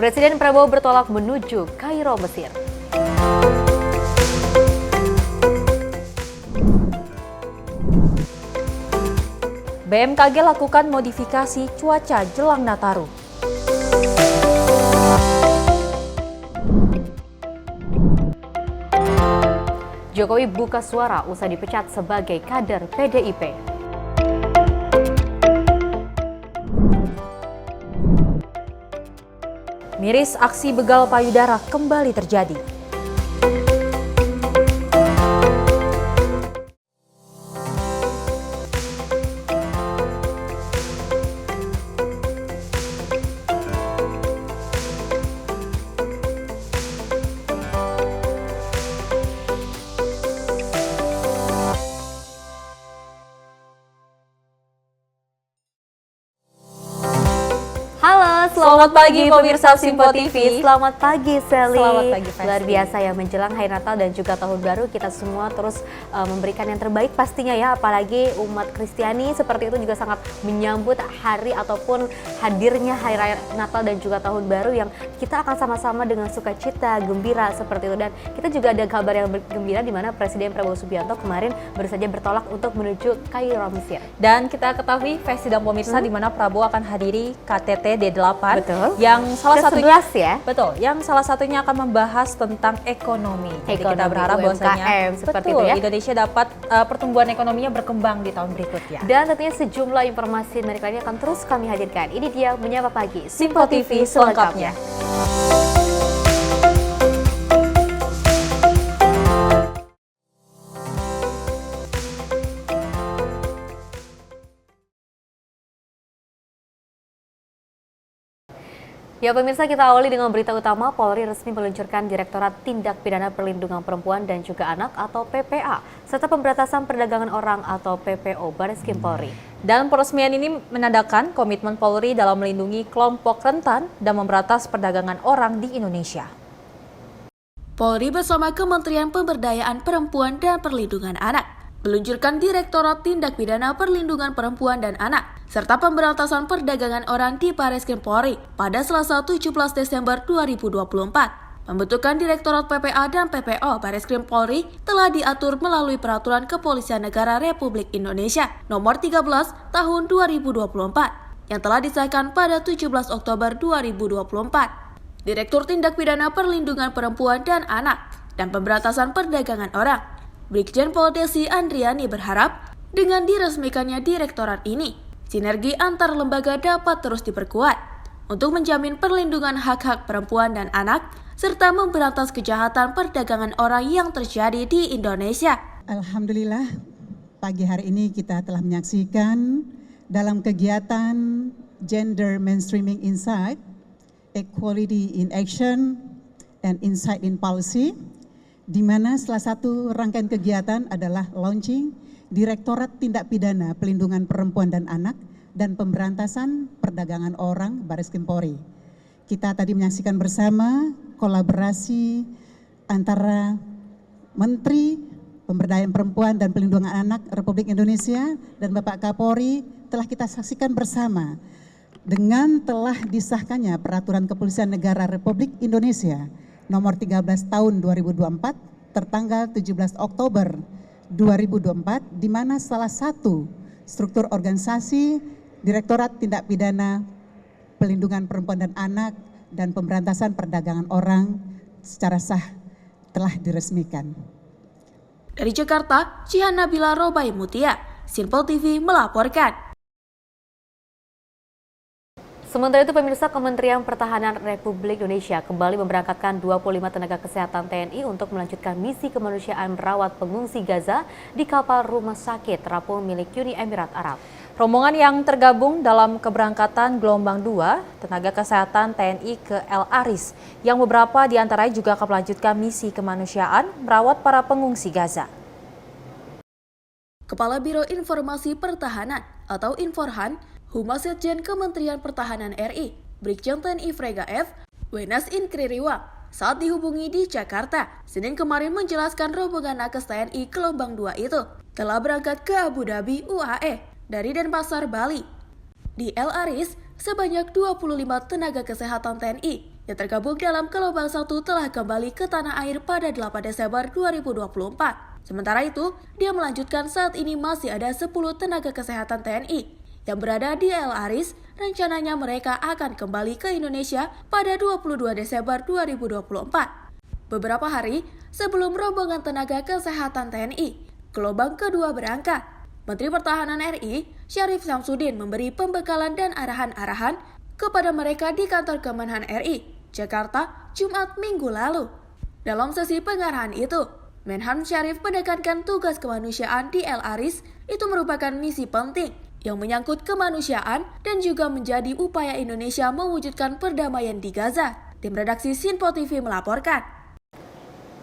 Presiden Prabowo bertolak menuju Kairo, Mesir. BMKG lakukan modifikasi cuaca jelang Nataru. Jokowi buka suara usai dipecat sebagai kader PDIP. Miris aksi begal payudara kembali terjadi. Selamat pagi pemirsa Simpo TV. Selamat pagi Sally. Selamat pagi Festi. Luar biasa ya, menjelang Hari Natal dan juga Tahun Baru kita semua terus memberikan yang terbaik pastinya ya. Apalagi umat Kristiani seperti itu juga sangat menyambut hari ataupun hadirnya Hari Raya Natal dan juga Tahun Baru yang kita akan sama-sama dengan sukacita, gembira seperti itu. Dan kita juga ada kabar yang gembira di mana Presiden Prabowo Subianto kemarin baru saja bertolak untuk menuju Kairo, Mesir. Dan kita ketahui Festi dan pemirsa di mana Prabowo akan hadiri KTT D8. Betul. Yang salah satunya ya. Betul, yang salah satunya akan membahas tentang ekonomi. Jadi kita berharap bahwasanya seperti betul, itu ya. Indonesia dapat pertumbuhan ekonominya berkembang di tahun berikutnya. Dan tentunya sejumlah informasi menarik lainnya akan terus kami hadirkan. Ini dia Menyapa Pagi Simpo TV selengkapnya. Ya pemirsa, kita awali dengan berita utama. Polri resmi meluncurkan Direktorat Tindak Pidana Perlindungan Perempuan dan juga Anak atau PPA, serta Pemberantasan Perdagangan Orang atau PPO Bareskrim Polri. Dan peresmian ini menandakan komitmen Polri dalam melindungi kelompok rentan dan memberantas perdagangan orang di Indonesia. Polri bersama Kementerian Pemberdayaan Perempuan dan Perlindungan Anak meluncurkan Direktorat Tindak Pidana Perlindungan Perempuan dan Anak serta Pemberantasan Perdagangan Orang di Bareskrim Polri pada Selasa 17 Desember 2024. Pembentukan Direktorat PPA dan PPO Bareskrim Polri telah diatur melalui Peraturan Kepolisian Negara Republik Indonesia Nomor 13 Tahun 2024 yang telah disahkan pada 17 Oktober 2024. Direktur Tindak Pidana Perlindungan Perempuan dan Anak dan Pemberantasan Perdagangan Orang, Brigjen Pol Desi Andriani berharap dengan diresmikannya direktorat ini, sinergi antar lembaga dapat terus diperkuat untuk menjamin perlindungan hak-hak perempuan dan anak serta memberantas kejahatan perdagangan orang yang terjadi di Indonesia. Alhamdulillah, pagi hari ini kita telah menyaksikan dalam kegiatan Gender Mainstreaming Insight, Equality in Action, and Insight in Policy, di mana salah satu rangkaian kegiatan adalah launching Direktorat Tindak Pidana Perlindungan Perempuan dan Anak dan Pemberantasan Perdagangan Orang Bareskrim Polri. Kita tadi menyaksikan bersama kolaborasi antara Menteri Pemberdayaan Perempuan dan Perlindungan Anak Republik Indonesia dan Bapak Kapolri telah kita saksikan bersama dengan telah disahkannya Peraturan Kepolisian Negara Republik Indonesia Nomor 13 Tahun 2024 tertanggal 17 Oktober 2024, di mana salah satu struktur organisasi Direktorat Tindak Pidana Perlindungan Perempuan dan Anak dan Pemberantasan Perdagangan Orang secara sah telah diresmikan. Dari Jakarta, Cihan Nabila Robai Mutia, Simpo TV melaporkan. Sementara itu pemirsa, Kementerian Pertahanan Republik Indonesia kembali memberangkatkan 25 tenaga kesehatan TNI untuk melanjutkan misi kemanusiaan merawat pengungsi Gaza di kapal rumah sakit terapung milik Uni Emirat Arab. Rombongan yang tergabung dalam keberangkatan gelombang 2 tenaga kesehatan TNI ke El Aris, yang beberapa diantaranya juga akan melanjutkan misi kemanusiaan merawat para pengungsi Gaza. Kepala Biro Informasi Pertahanan atau Inforhan, Humas Sekjen Kementerian Pertahanan RI, Brigjen TNI Frega F, Wenas Inkririwa, saat dihubungi di Jakarta, Senin kemarin menjelaskan rombongan nakes TNI gelombang 2 itu telah berangkat ke Abu Dhabi UAE dari Denpasar, Bali. Di El Aris, sebanyak 25 tenaga kesehatan TNI yang tergabung dalam gelombang 1 telah kembali ke tanah air pada 8 Desember 2024. Sementara itu, dia melanjutkan saat ini masih ada 10 tenaga kesehatan TNI yang berada di El Aris. Rencananya mereka akan kembali ke Indonesia pada 22 Desember 2024. Beberapa hari sebelum rombongan tenaga kesehatan TNI, gelombang kedua berangkat, Menteri Pertahanan RI, Syarif Samsudin memberi pembekalan dan arahan-arahan kepada mereka di kantor Kemenhan RI, Jakarta, Jumat minggu lalu. Dalam sesi pengarahan itu, Menhan Syarif menekankan tugas kemanusiaan di El Aris itu merupakan misi penting yang menyangkut kemanusiaan dan juga menjadi upaya Indonesia mewujudkan perdamaian di Gaza. Tim redaksi Sinpo TV melaporkan.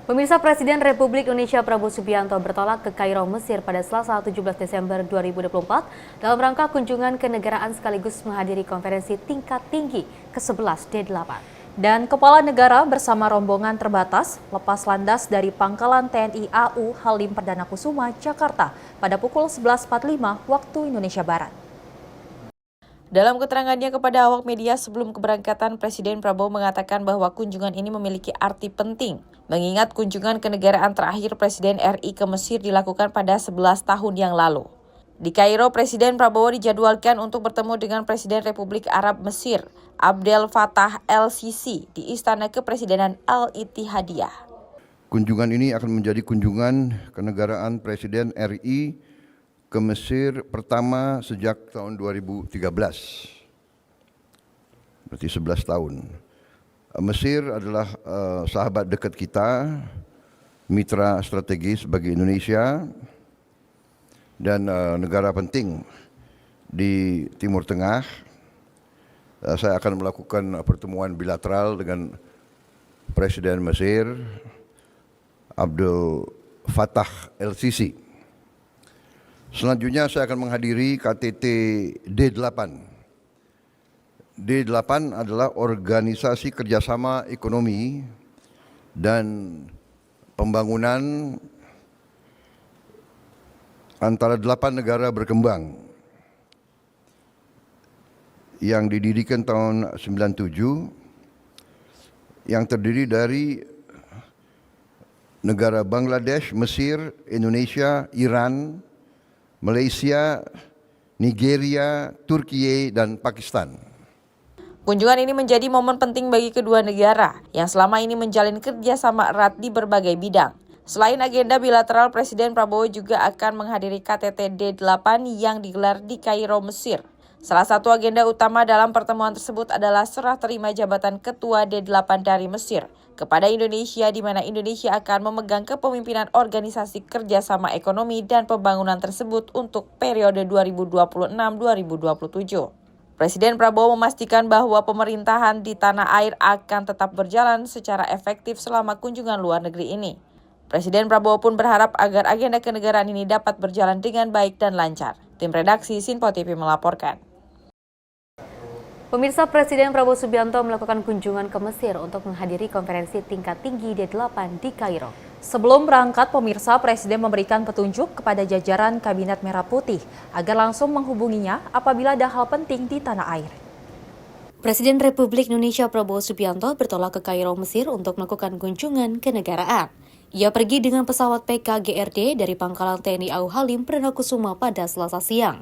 Pemirsa, Presiden Republik Indonesia Prabowo Subianto bertolak ke Kairo, Mesir pada Selasa 17 Desember 2024 dalam rangka kunjungan kenegaraan sekaligus menghadiri konferensi tingkat tinggi ke-11 D8. Dan Kepala Negara bersama rombongan terbatas lepas landas dari Pangkalan TNI AU Halim Perdana Kusuma, Jakarta pada pukul 11.45 waktu Indonesia Barat. Dalam keterangannya kepada awak media sebelum keberangkatan, Presiden Prabowo mengatakan bahwa kunjungan ini memiliki arti penting, mengingat kunjungan kenegaraan terakhir Presiden RI ke Mesir dilakukan pada 11 tahun yang lalu. Di Kairo, Presiden Prabowo dijadwalkan untuk bertemu dengan Presiden Republik Arab Mesir, Abdel Fattah el-Sisi, di Istana Kepresidenan Al-Ittihadiyah. Kunjungan ini akan menjadi kunjungan kenegaraan Presiden RI ke Mesir pertama sejak tahun 2013. Berarti 11 tahun. Mesir adalah sahabat dekat kita, mitra strategis bagi Indonesia, dan negara penting di Timur Tengah. Saya akan melakukan pertemuan bilateral dengan Presiden Mesir, Abdel Fattah el-Sisi. Selanjutnya saya akan menghadiri KTT D8. D8 adalah Organisasi Kerjasama Ekonomi dan Pembangunan antara 8 negara berkembang yang didirikan tahun 97, yang terdiri dari negara Bangladesh, Mesir, Indonesia, Iran, Malaysia, Nigeria, Turki, dan Pakistan. Kunjungan ini menjadi momen penting bagi kedua negara yang selama ini menjalin kerjasama erat di berbagai bidang. Selain agenda bilateral, Presiden Prabowo juga akan menghadiri KTT D8 yang digelar di Kairo, Mesir. Salah satu agenda utama dalam pertemuan tersebut adalah serah terima jabatan Ketua D8 dari Mesir kepada Indonesia, di mana Indonesia akan memegang kepemimpinan Organisasi Kerjasama Ekonomi dan Pembangunan tersebut untuk periode 2026-2027. Presiden Prabowo memastikan bahwa pemerintahan di tanah air akan tetap berjalan secara efektif selama kunjungan luar negeri ini. Presiden Prabowo pun berharap agar agenda kenegaraan ini dapat berjalan dengan baik dan lancar. Tim redaksi Sinpo TV melaporkan. Pemirsa, Presiden Prabowo Subianto melakukan kunjungan ke Mesir untuk menghadiri konferensi tingkat tinggi D8 di Kairo. Sebelum berangkat, pemirsa, Presiden memberikan petunjuk kepada jajaran Kabinet Merah Putih agar langsung menghubunginya apabila ada hal penting di tanah air. Presiden Republik Indonesia Prabowo Subianto bertolak ke Kairo, Mesir untuk melakukan kunjungan kenegaraan. Ia pergi dengan pesawat PKGRD dari Pangkalan TNI AU Halim Perdana Kusuma pada Selasa siang.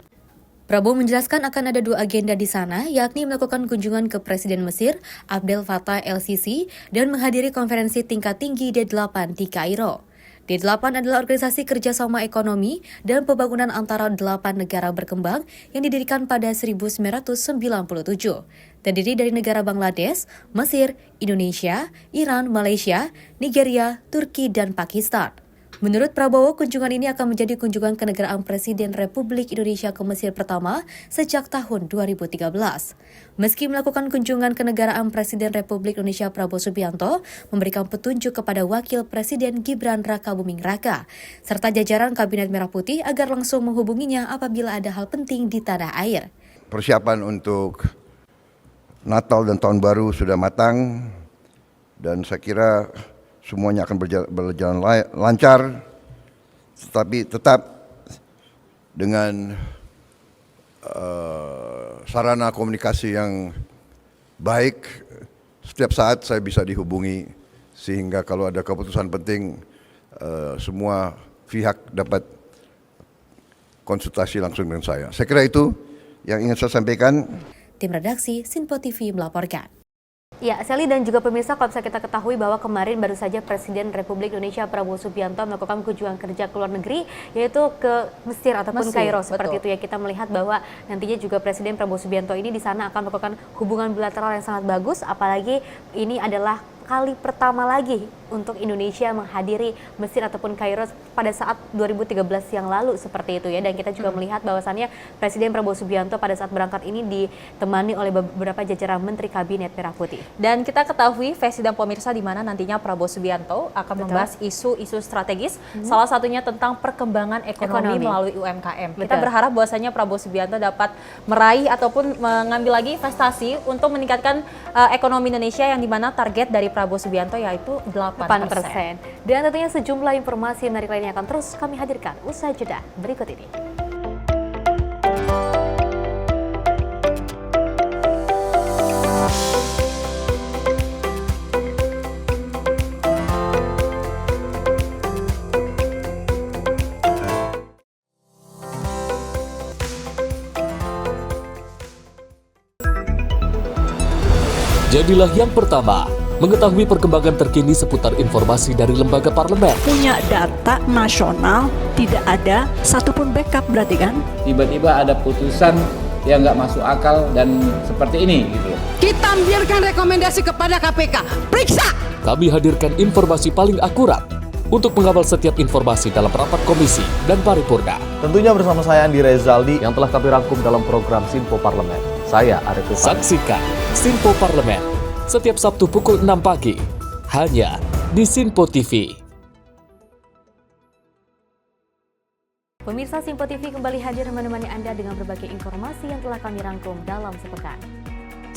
Prabowo menjelaskan akan ada 2 agenda di sana, yakni melakukan kunjungan ke Presiden Mesir, Abdel Fattah el-Sisi, dan menghadiri konferensi tingkat tinggi D8 di Kairo. D8 adalah Organisasi Kerjasama Ekonomi dan Pembangunan antara 8 negara berkembang yang didirikan pada 1997. Terdiri dari negara Bangladesh, Mesir, Indonesia, Iran, Malaysia, Nigeria, Turki, dan Pakistan. Menurut Prabowo, kunjungan ini akan menjadi kunjungan kenegaraan Presiden Republik Indonesia ke Mesir pertama sejak tahun 2013. Meski melakukan kunjungan kenegaraan, Presiden Republik Indonesia Prabowo Subianto memberikan petunjuk kepada Wakil Presiden Gibran Rakabuming Raka, serta jajaran Kabinet Merah Putih agar langsung menghubunginya apabila ada hal penting di tanah air. Persiapan untuk Natal dan Tahun Baru sudah matang, dan saya kira semuanya akan berjalan lancar, tetapi tetap dengan sarana komunikasi yang baik setiap saat saya bisa dihubungi, sehingga kalau ada keputusan penting semua pihak dapat konsultasi langsung dengan saya. Saya kira itu yang ingin saya sampaikan. Tim redaksi Sinpo TV melaporkan. Ya, Sally dan juga pemirsa, kalau bisa kita ketahui bahwa kemarin baru saja Presiden Republik Indonesia Prabowo Subianto melakukan kunjungan kerja ke luar negeri, yaitu ke Mesir ataupun Kairo. Seperti itu ya, kita melihat bahwa nantinya juga Presiden Prabowo Subianto ini di sana akan melakukan hubungan bilateral yang sangat bagus, apalagi ini adalah kali pertama lagi untuk Indonesia menghadiri Mesir ataupun Kairo pada saat 2013 yang lalu seperti itu ya. Dan kita juga melihat bahwasannya Presiden Prabowo Subianto pada saat berangkat ini ditemani oleh beberapa jajaran Menteri Kabinet Merah Putih. Dan kita ketahui Vesi dan pemirsa di mana nantinya Prabowo Subianto akan membahas isu-isu strategis, salah satunya tentang perkembangan ekonomi melalui UMKM. Kita berharap bahwasanya Prabowo Subianto dapat meraih ataupun mengambil lagi investasi untuk meningkatkan ekonomi Indonesia yang dimana target dari Prabowo Subianto yaitu 8%. Dan tentunya sejumlah informasi menarik lainnya akan terus kami hadirkan usai jeda berikut ini. Jadilah yang pertama mengetahui perkembangan terkini seputar informasi dari lembaga parlemen. Punya data nasional, tidak ada satupun backup berarti kan? Tiba-tiba ada putusan yang nggak masuk akal dan seperti ini gitu. Kita biarkan rekomendasi kepada KPK, periksa! Kami hadirkan informasi paling akurat untuk mengawal setiap informasi dalam rapat komisi dan paripurna. Tentunya bersama saya Andi Rezaldi yang telah kami rangkum dalam program Sinpo Parlemen. Saya Arif Rifani. Saksikan Sinpo Parlemen setiap Sabtu pukul 6 pagi hanya di Sinpo TV. Pemirsa, Sinpo TV kembali hadir menemani Anda dengan berbagai informasi yang telah kami rangkum dalam sepekan.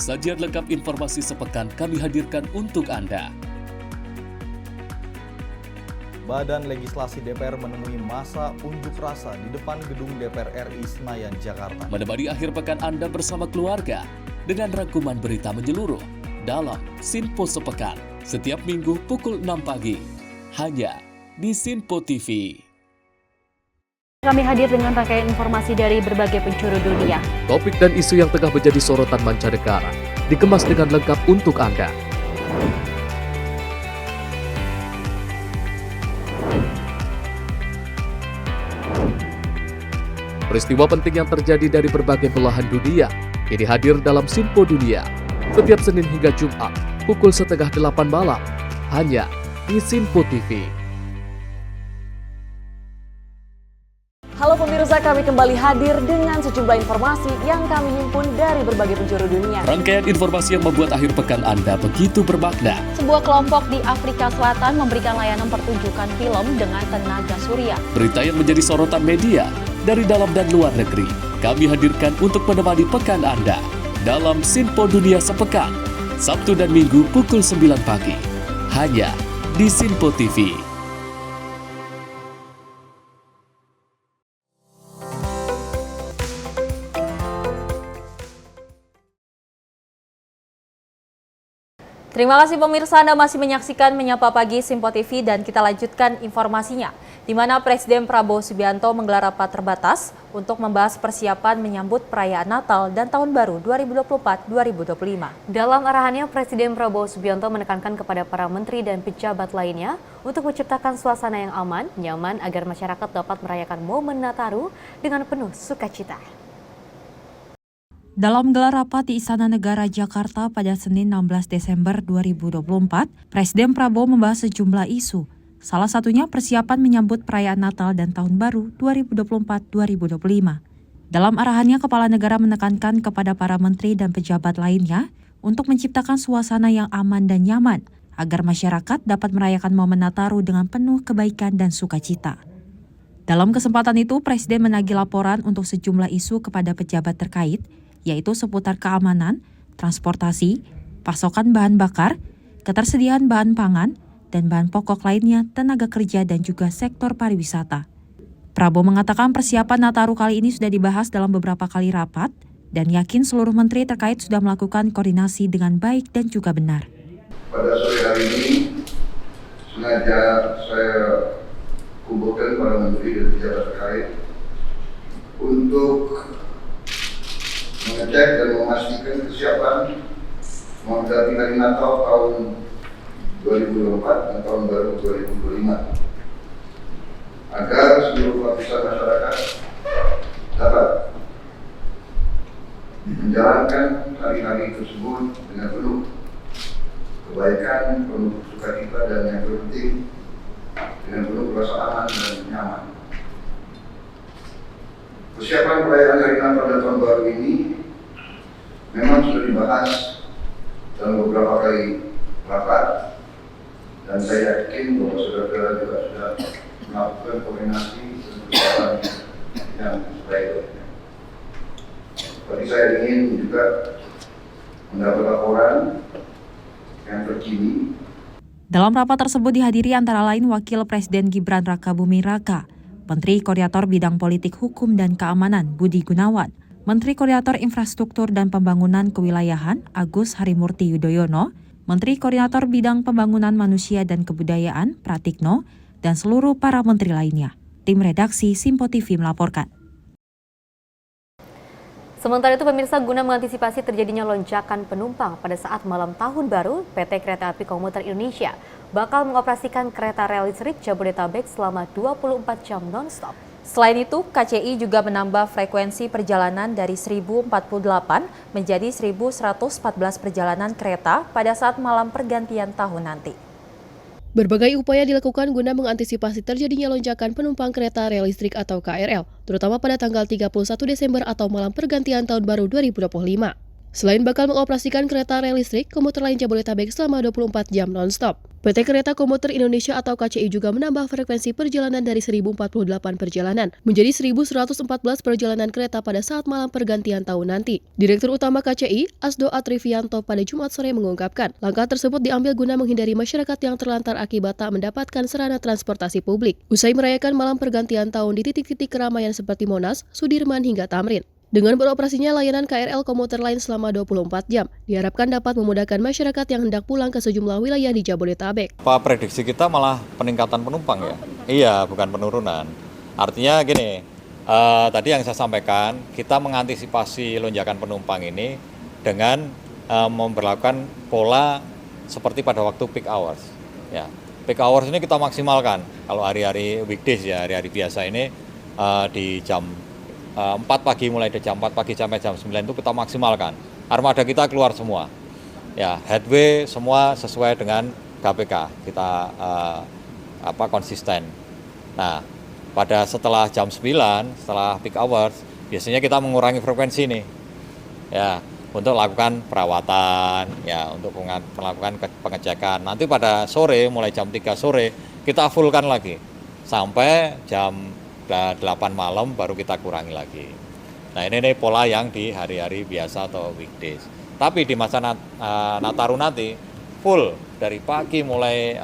Sajian lengkap informasi sepekan kami hadirkan untuk Anda. Badan Legislasi DPR menemui masa unjuk rasa di depan gedung DPR RI Senayan, Jakarta. Menemani akhir pekan Anda bersama keluarga dengan rangkuman berita menyeluruh dalam Sinpo Sepekan setiap minggu pukul 6 pagi hanya di Sinpo TV. Kami hadir dengan rangkaian informasi dari berbagai penjuru dunia. Topik dan isu yang tengah menjadi sorotan mancanegara dikemas dengan lengkap untuk Anda. Peristiwa penting yang terjadi dari berbagai belahan dunia ini hadir dalam Sinpo Dunia setiap Senin hingga Jumat pukul 7:30 malam hanya di Sinpo TV. Halo pemirsa, kami kembali hadir dengan sejumlah informasi yang kami himpun dari berbagai penjuru dunia. Rangkaian informasi yang membuat akhir pekan Anda begitu bermakna. Sebuah kelompok di Afrika Selatan memberikan layanan pertunjukan film dengan tenaga surya. Berita yang menjadi sorotan media dari dalam dan luar negeri kami hadirkan untuk menemani pekan Anda dalam Sinpo Dunia Sepekan Sabtu dan Minggu pukul 9 pagi hanya di Sinpo TV. Terima kasih pemirsa, Anda masih menyaksikan Menyapa Pagi Sinpo TV dan kita lanjutkan informasinya. Di mana Presiden Prabowo Subianto menggelar rapat terbatas untuk membahas persiapan menyambut perayaan Natal dan Tahun Baru 2024-2025. Dalam arahannya, Presiden Prabowo Subianto menekankan kepada para menteri dan pejabat lainnya untuk menciptakan suasana yang aman, nyaman agar masyarakat dapat merayakan momen Nataru dengan penuh sukacita. Dalam gelar rapat di Istana Negara Jakarta pada Senin 16 Desember 2024, Presiden Prabowo membahas sejumlah isu, salah satunya persiapan menyambut perayaan Natal dan Tahun Baru 2024-2025. Dalam arahannya, Kepala Negara menekankan kepada para menteri dan pejabat lainnya untuk menciptakan suasana yang aman dan nyaman, agar masyarakat dapat merayakan momen Nataru dengan penuh kebaikan dan sukacita. Dalam kesempatan itu, Presiden menagih laporan untuk sejumlah isu kepada pejabat terkait, yaitu seputar keamanan, transportasi, pasokan bahan bakar, ketersediaan bahan pangan, dan bahan pokok lainnya, tenaga kerja, dan juga sektor pariwisata. Prabowo mengatakan persiapan Nataru kali ini sudah dibahas dalam beberapa kali rapat, dan yakin seluruh menteri terkait sudah melakukan koordinasi dengan baik dan juga benar. pada sore hari ini sengaja saya kumpulkan para menteri dan pejabat terkait untuk mengecek dan memastikan kesiapan menghadapi hari Natal tahun 2024 dan tahun baru 2025 agar seluruh lapisan masyarakat dapat menjalankan hari-hari tersebut dengan penuh kebaikan, penuh sukacita, dan yang terpenting dengan penuh rasa aman dan nyaman. Persiapan perayaan hari Natal dan tahun baru ini memang sudah dibahas dalam beberapa kali rapat, dan saya yakin bahwa saudara-saudara juga sudah melakukan koordinasi dan persiapan yang baik. Tapi saya ingin juga mendapat laporan yang terkini. Dalam rapat tersebut dihadiri antara lain Wakil Presiden Gibran Rakabuming Raka, Menteri Koordinator Bidang Politik Hukum dan Keamanan Budi Gunawan, Menteri Koordinator Infrastruktur dan Pembangunan Kewilayahan Agus Harimurti Yudhoyono, Menteri Koordinator Bidang Pembangunan Manusia dan Kebudayaan Pratikno, dan seluruh para menteri lainnya. Tim redaksi Simpo TV melaporkan. Sementara itu pemirsa, guna mengantisipasi terjadinya lonjakan penumpang pada saat malam tahun baru, PT Kereta Api Komuter Indonesia bakal mengoperasikan kereta rel listrik Jabodetabek selama 24 jam non-stop. Selain itu, KCI juga menambah frekuensi perjalanan dari 1048 menjadi 1114 perjalanan kereta pada saat malam pergantian tahun nanti. Berbagai upaya dilakukan guna mengantisipasi terjadinya lonjakan penumpang kereta rel listrik atau KRL, terutama pada tanggal 31 Desember atau malam pergantian tahun baru 2025. Selain bakal mengoperasikan kereta rel listrik, komuter lain Jabodetabek selama 24 jam non-stop. PT Kereta Komuter Indonesia atau KCI juga menambah frekuensi perjalanan dari 1048 perjalanan menjadi 1114 perjalanan kereta pada saat malam pergantian tahun nanti. Direktur Utama KCI, Asdo Atrivianto pada Jumat sore mengungkapkan, langkah tersebut diambil guna menghindari masyarakat yang terlantar akibat tak mendapatkan sarana transportasi publik. Usai merayakan malam pergantian tahun di titik-titik keramaian seperti Monas, Sudirman hingga Tamrin. Dengan beroperasinya layanan KRL komuter lain selama 24 jam, diharapkan dapat memudahkan masyarakat yang hendak pulang ke sejumlah wilayah di Jabodetabek. Prediksi kita malah peningkatan penumpang ya? Iya, bukan penurunan. Artinya gini, tadi yang saya sampaikan, kita mengantisipasi lonjakan penumpang ini dengan memberlakukan pola seperti pada waktu peak hours. Ya, peak hours ini kita maksimalkan. Kalau hari-hari weekdays ya, hari-hari biasa ini di jam 4 pagi, mulai dari jam 4 pagi sampai jam 9 itu kita maksimalkan. Armada kita keluar semua. Ya, headway semua sesuai dengan KPK. Kita konsisten. Nah, pada setelah jam 9, setelah peak hours, biasanya kita mengurangi frekuensi nih. Ya, untuk lakukan perawatan, ya, untuk melakukan pengecekan. Nanti pada sore, mulai jam 3 sore, kita fullkan lagi. Sampai jam 8 malam baru kita kurangi lagi. Nah, ini pola yang di hari-hari biasa atau weekdays. Tapi di masa Nataru nanti full dari pagi mulai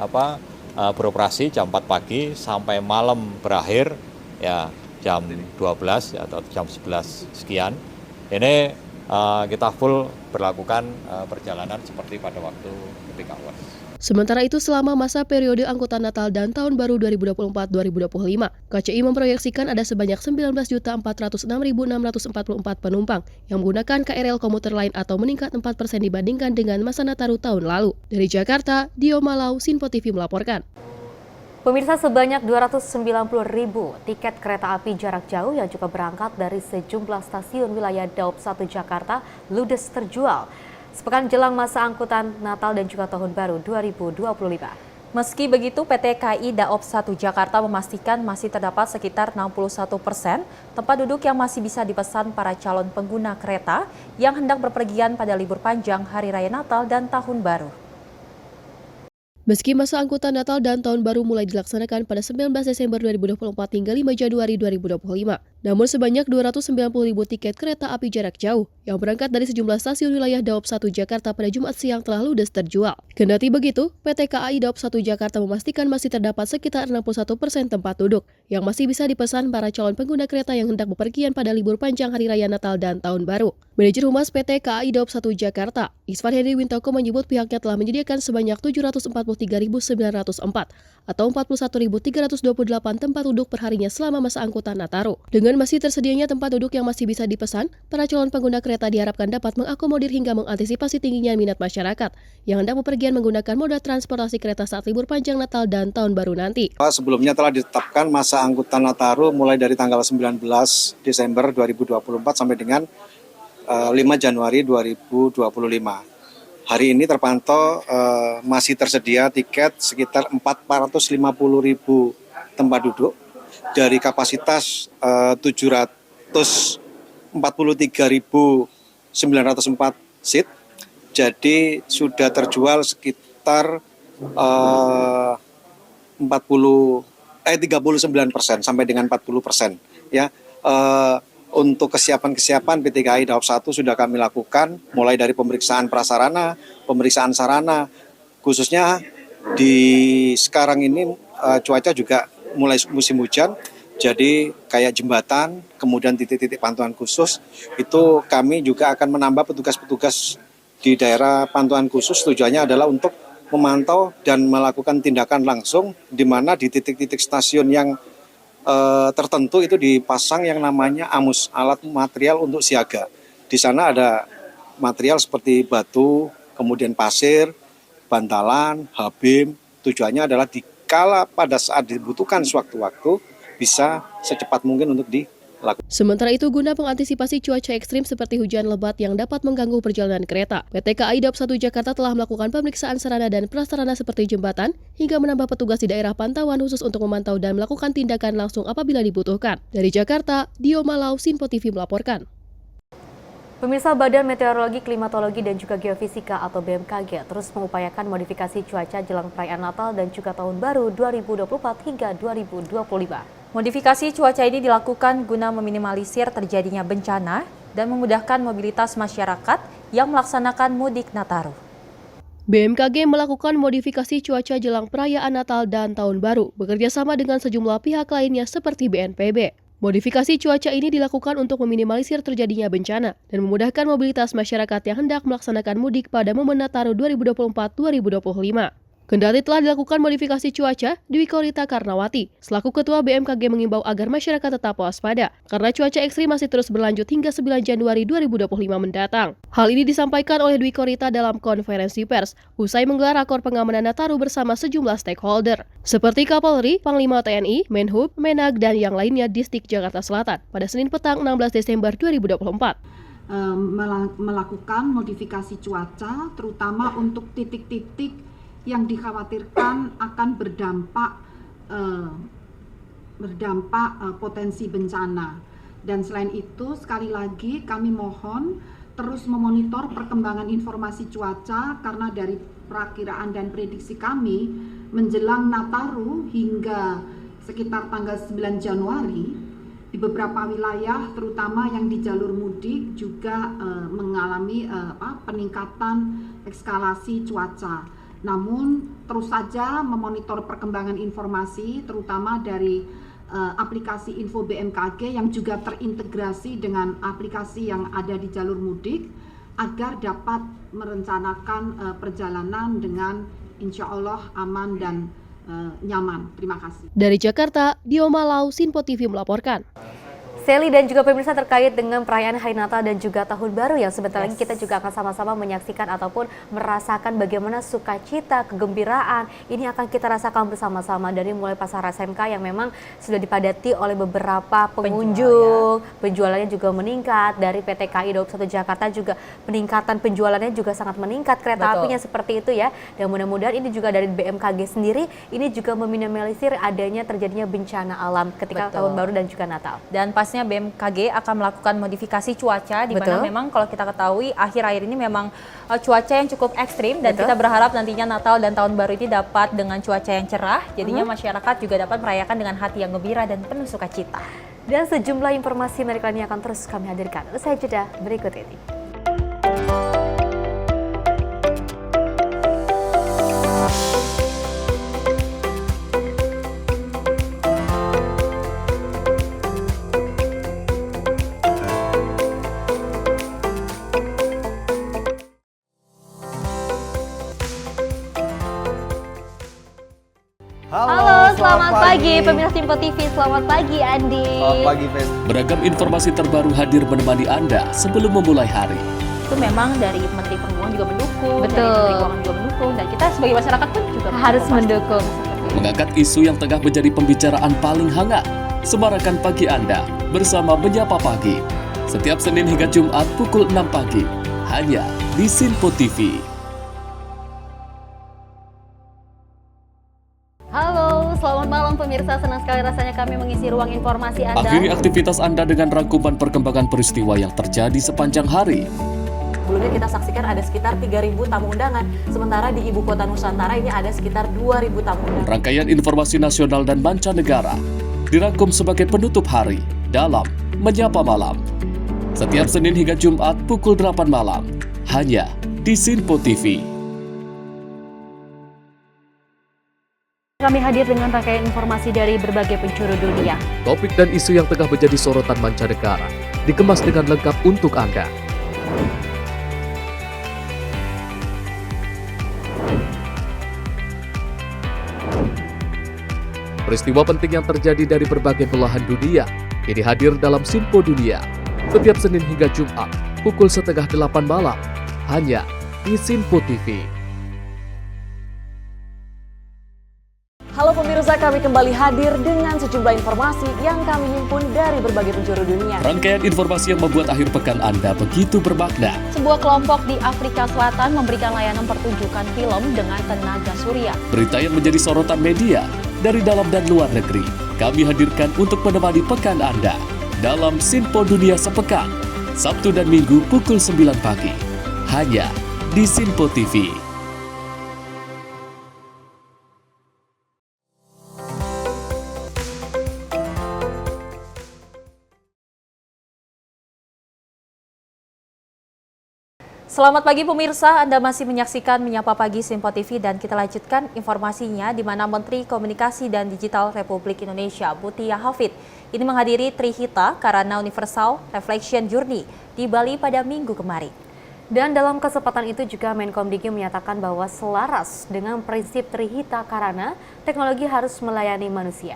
beroperasi jam 4 pagi sampai malam berakhir ya jam 12 atau jam 11 sekian. Ini kita full berlakukan perjalanan seperti pada waktu peak hours. Sementara itu, selama masa periode angkutan Natal dan Tahun Baru 2024-2025, KCI memproyeksikan ada sebanyak 19.406.644 penumpang yang menggunakan KRL komuter lain atau meningkat 4% dibandingkan dengan masa Nataru tahun lalu. Dari Jakarta, Dio Malau, Sinpo TV melaporkan. Pemirsa, sebanyak 290.000 tiket kereta api jarak jauh yang juga berangkat dari sejumlah stasiun wilayah Daob 1 Jakarta ludes terjual sepekan jelang masa angkutan Natal dan juga Tahun Baru 2025. Meski begitu, PT KAI Daob 1 Jakarta memastikan masih terdapat sekitar 61% tempat duduk yang masih bisa dipesan para calon pengguna kereta yang hendak berpergian pada libur panjang Hari Raya Natal dan Tahun Baru. Meski masa angkutan Natal dan Tahun Baru mulai dilaksanakan pada 19 Desember 2024 hingga 5 Januari 2025, Namun sebanyak 290.000 tiket kereta api jarak jauh yang berangkat dari sejumlah stasiun wilayah Daop 1 Jakarta pada Jumat siang telah ludes terjual. Kendati begitu, PT KAI Daop 1 Jakarta memastikan masih terdapat sekitar 61% tempat duduk yang masih bisa dipesan para calon pengguna kereta yang hendak bepergian pada libur panjang Hari Raya Natal dan Tahun Baru. Manajer Humas PT KAI Daop 1 Jakarta, Isvan Hedi Wintoko menyebut pihaknya telah menyediakan sebanyak 743.904 atau 41.328 tempat duduk perharinya selama masa angkutan Nataru. Dengan masih tersedianya tempat duduk yang masih bisa dipesan, para calon pengguna kereta diharapkan dapat mengakomodir hingga mengantisipasi tingginya minat masyarakat yang hendak bepergian menggunakan moda transportasi kereta saat libur panjang Natal dan Tahun Baru nanti. Sebelumnya telah ditetapkan masa angkutan Nataru mulai dari tanggal 19 Desember 2024 sampai dengan 5 Januari 2025. Hari ini terpantau masih tersedia tiket sekitar 450.000 tempat duduk dari kapasitas 743.904 seat. Jadi sudah terjual sekitar 39% sampai dengan 40%. Ya, untuk kesiapan PT KAI Daop 1 sudah kami lakukan mulai dari pemeriksaan prasarana, pemeriksaan sarana, khususnya di sekarang ini cuaca juga mulai musim hujan, jadi kayak jembatan, kemudian titik-titik pantauan khusus, itu kami juga akan menambah petugas-petugas di daerah pantauan khusus. Tujuannya adalah untuk memantau dan melakukan tindakan langsung, di mana di titik-titik stasiun yang tertentu itu dipasang yang namanya AMUS, alat material untuk siaga. Di sana ada material seperti batu, kemudian pasir, bantalan, habim. Tujuannya adalah dikala pada saat dibutuhkan sewaktu-waktu bisa secepat mungkin untuk dilakukan. Sementara itu, guna mengantisipasi cuaca ekstrim seperti hujan lebat yang dapat mengganggu perjalanan kereta, PT KAI Daop 1 Jakarta telah melakukan pemeriksaan sarana dan prasarana seperti jembatan, hingga menambah petugas di daerah pantauan khusus untuk memantau dan melakukan tindakan langsung apabila dibutuhkan. Dari Jakarta, Dio Malau, Sinpo TV melaporkan. Pemirsa, Badan Meteorologi, Klimatologi, dan juga Geofisika atau BMKG terus mengupayakan modifikasi cuaca jelang perayaan Natal dan juga Tahun Baru 2024 hingga 2025. Modifikasi cuaca ini dilakukan guna meminimalisir terjadinya bencana dan memudahkan mobilitas masyarakat yang melaksanakan mudik Nataru. BMKG melakukan modifikasi cuaca jelang perayaan Natal dan Tahun Baru, bekerja sama dengan sejumlah pihak lainnya seperti BNPB. Modifikasi cuaca ini dilakukan untuk meminimalisir terjadinya bencana dan memudahkan mobilitas masyarakat yang hendak melaksanakan mudik pada momen Nataru 2024-2025. Kendati telah dilakukan modifikasi cuaca, Dwi Korita Karnawati, selaku Ketua BMKG mengimbau agar masyarakat tetap waspada, karena cuaca ekstrim masih terus berlanjut hingga 9 Januari 2025 mendatang. Hal ini disampaikan oleh Dwi Korita dalam konferensi pers, usai menggelar rakor pengamanan Nataru bersama sejumlah stakeholder, seperti Kapolri, Panglima TNI, Menhub, Menag, dan yang lainnya di Distrik Jakarta Selatan, pada Senin petang 16 Desember 2024. Melakukan modifikasi cuaca, terutama untuk titik-titik yang dikhawatirkan akan berdampak potensi bencana. Dan selain itu, sekali lagi kami mohon terus memonitor perkembangan informasi cuaca, karena dari perakiraan dan prediksi kami menjelang Nataru hingga sekitar tanggal 9 Januari di beberapa wilayah, terutama yang di jalur mudik, juga mengalami peningkatan eskalasi cuaca. Namun terus saja memonitor perkembangan informasi, terutama dari aplikasi Info BMKG yang juga terintegrasi dengan aplikasi yang ada di jalur mudik, agar dapat merencanakan perjalanan dengan insya Allah aman dan nyaman. Terima kasih. Dari Jakarta, Dio Malau, Sinpo TV melaporkan. Sally dan juga pemirsa, terkait dengan perayaan Hari Natal dan juga Tahun Baru yang sebentar lagi kita juga akan sama-sama menyaksikan ataupun merasakan bagaimana sukacita, kegembiraan ini akan kita rasakan bersama-sama dari mulai pasar SMK yang memang sudah dipadati oleh beberapa pengunjung, penjualannya juga meningkat. Dari PT KAI Daop 1 Jakarta juga peningkatan penjualannya juga sangat meningkat, kereta apinya seperti itu ya. Dan mudah-mudahan ini juga dari BMKG sendiri ini juga meminimalisir adanya terjadinya bencana alam ketika Tahun Baru dan juga Natal. Dan pastinya BMKG akan melakukan modifikasi cuaca, di mana memang kalau kita ketahui akhir-akhir ini memang cuaca yang cukup ekstrim, dan kita berharap nantinya Natal dan Tahun Baru ini dapat dengan cuaca yang cerah, jadinya masyarakat juga dapat merayakan dengan hati yang gembira dan penuh sukacita. Dan sejumlah informasi menarik lainnya akan terus kami hadirkan. Usai jeda berikut ini. Halo, selamat pagi pemirsa Simpo TV. Selamat pagi Andi. Selamat pagi, Fen. Beragam informasi terbaru hadir menemani Anda sebelum memulai hari. Itu memang dari Menteri Perhubungan juga mendukung, Betul. dari Menteri Keuangan juga mendukung, dan kita sebagai masyarakat pun juga Harus mendukung. Mengangkat isu yang tengah menjadi pembicaraan paling hangat. Semarakan pagi Anda bersama Menyapa Pagi. Setiap Senin hingga Jumat pukul 6 pagi. Hanya di Simpo TV. Halo, selamat malam pemirsa. Senang sekali rasanya kami mengisi ruang informasi Anda. Akhiri aktivitas Anda dengan rangkuman perkembangan peristiwa yang terjadi sepanjang hari. Sebelumnya kita saksikan ada sekitar 3.000 tamu undangan. Sementara di Ibu Kota Nusantara ini ada sekitar 2.000 tamu undangan. Rangkaian informasi nasional dan mancanegara dirangkum sebagai penutup hari dalam Menyapa Malam. Setiap Senin hingga Jumat pukul 8 malam. Hanya di Simpo TV. Kami hadir dengan rangkaian informasi dari berbagai penjuru dunia. Topik dan isu yang tengah menjadi sorotan mancanegara dikemas dengan lengkap untuk Anda. Peristiwa penting yang terjadi dari berbagai belahan dunia kini hadir dalam Simpo Dunia. Setiap Senin hingga Jumat pukul 7:30 malam. Hanya di Simpo TV. Halo pemirsa, kami kembali hadir dengan sejumlah informasi yang kami himpun dari berbagai penjuru dunia. Rangkaian informasi yang membuat akhir pekan Anda begitu bermakna. Sebuah kelompok di Afrika Selatan memberikan layanan pertunjukan film dengan tenaga surya. Berita yang menjadi sorotan media dari dalam dan luar negeri. Kami hadirkan untuk menemani pekan Anda dalam Simpo Dunia Sepekan. Sabtu dan Minggu pukul 9 pagi. Hanya di Simpo TV. Selamat pagi pemirsa, Anda masih menyaksikan Menyapa Pagi Simpo TV dan kita lanjutkan informasinya di mana Menteri Komunikasi dan Digital Republik Indonesia Mutia Hafid ini menghadiri Trihita Karana Universal Reflection Journey di Bali pada Minggu kemarin. Dan dalam kesempatan itu juga Menkomdigi menyatakan bahwa selaras dengan prinsip Trihita Karana, teknologi harus melayani manusia.